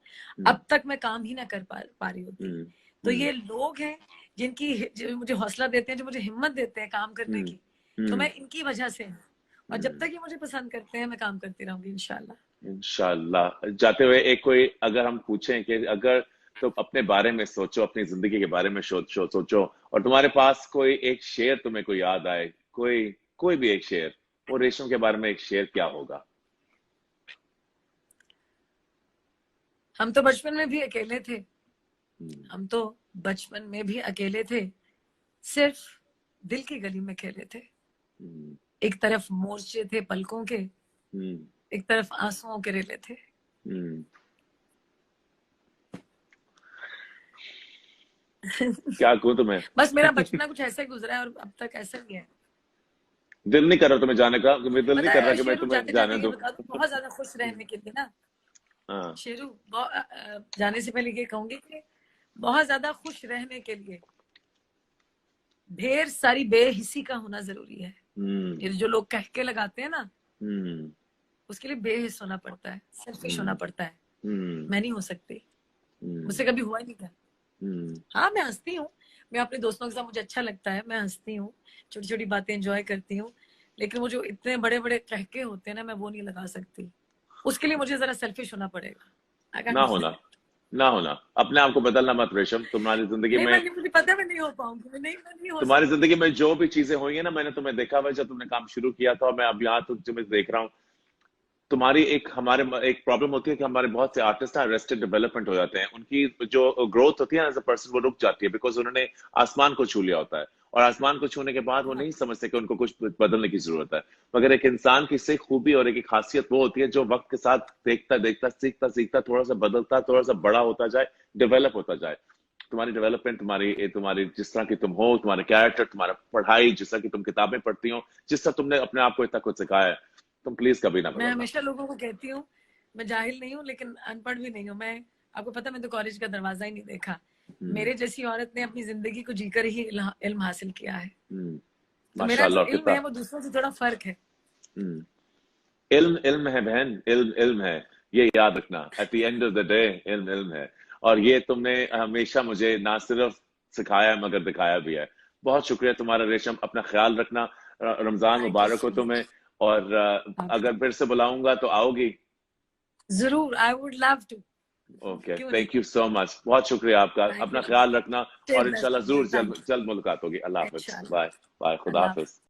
अब तक मैं काम ही ना कर पा रही होती। तो ये लोग हैं जो मुझे हौसला देते हैं, जो मुझे हिम्मत देते हैं काम करने की, तो मैं इनकी वजह से हूँ, और जब तक ये मुझे पसंद करते हैं मैं काम करती रहूंगी इंशाल्लाह। जाते हुए एक कोई अगर हम पूछें कि अगर तो अपने बारे में सोचो, अपनी जिंदगी के बारे में सोचो, और तुम्हारे पास कोई एक शेर तुम्हें कोई याद आए, कोई भी एक शेर, वो रेशम के बारे में एक शेर क्या होगा? हम तो बचपन में भी अकेले थे, हम तो बचपन में भी अकेले थे, सिर्फ दिल की गली में खेले थे। एक तरफ मोर्चे थे पलकों के, एक तरफ आंसुओं के रेले थे। क्या कहूं तुम्हें, बस मेरा बचपना कुछ ऐसा ही गुजरा है और अब तक ऐसा ही है। दिल नहीं कर रहा तुम्हें जाने का, दिल नहीं कर रहा कि मैं तुम्हें जाने दूं। बहुत ज्यादा खुश रहने के लिए ना शेरू, जाने से पहले ये कहूंगी कि बहुत ज्यादा खुश रहने के लिए ढेर सारी बेहिसी का होना जरूरी है। ये जो लोग कह के लगाते हैं ना, उसके लिए बेहिस होना पड़ता है, सेल्फिश होना पड़ता है। मैं नहीं हो सकती, मुझसे कभी हुआ ही नहीं था। हाँ, मैं हंसती हूँ, मैं अपने दोस्तों के साथ, मुझे अच्छा लगता है, मैं हंसती हूँ, छोटी छोटी बातें एंजॉय करती हूँ, लेकिन वो जो इतने बड़े बड़े कहके होते हैं ना, मैं वो नहीं लगा सकती। उसके लिए मुझे जरा सेल्फिश होना पड़ेगा। ना होना अपने आप को बदलना मत रेशम। तुम्हारी जिंदगी में मुझे पता मैं नहीं हो पाऊंगी, मैं नहीं हो तुम्हारी जिंदगी में जो भी चीजें हुई है ना, मैंने तुम्हें देखा हुआ जब तुमने काम शुरू किया था, और मैं अब यहाँ तुम्हें देख रहा हूँ। तुम्हारी हमारे एक प्रॉब्लम होती है कि हमारे बहुत से आर्टिस्ट अरेस्टेड डेवलपमेंट हो जाते हैं, उनकी जो ग्रोथ होती है एज अ पर्सन वो रुक जाती है, बिकॉज उन्होंने आसमान को छू लिया होता है, और आसमान को छूने के बाद वो नहीं समझते कि उनको कुछ बदलने की जरूरत है। मगर एक इंसान की सही खूबी और एक खासियत वो होती है जो वक्त के साथ देखता सीखता थोड़ा सा बदलता, थोड़ा सा बड़ा होता जाए, डेवलप होता जाए। तुम्हारी डेवलपमेंट, तुम्हारी जिस तरह की तुम हो, तुम्हारे कैरेक्टर, तुम्हारा पढ़ाई, जिस तरह की तुम किताबें पढ़ती हो, जिस तरह तुमने अपने आप को इतना कुछ सिखाया है, तुम प्लीज कभी ना। मैं हमेशा लोगों को कहती हूँ मैं जाहिल नहीं हूँ, लेकिन अनपढ़ भी नहीं हूँ। मैं, आपको पता, मैं तो कॉलेज का दरवाजा ही नहीं देखा। मेरे जैसी औरत ने अपनी जिंदगी को जीकर ही इल्म हासिल किया है। तो मेरा जो इल्म है वो दूसरों से थोड़ा फर्क है। इल्म है बहन, इल्म है, ये याद रखना। At the end of the day इल्म है, और ये तुमने हमेशा मुझे ना सिर्फ सिखाया मगर दिखाया भी है। बहुत शुक्रिया तुम्हारा रेशम, अपना ख्याल रखना। रमजान मुबारक हो तुम्हें, और अगर फिर से बुलाऊंगा तो आओगी? जरूर, I would love to. Okay, thank you so much, बहुत शुक्रिया आपका। अपना ख्याल रखना, और इंशाल्लाह जरूर जल्द मुलाकात होगी। अल्लाह हाफिज, बाय बाय, खुदा हाफिज।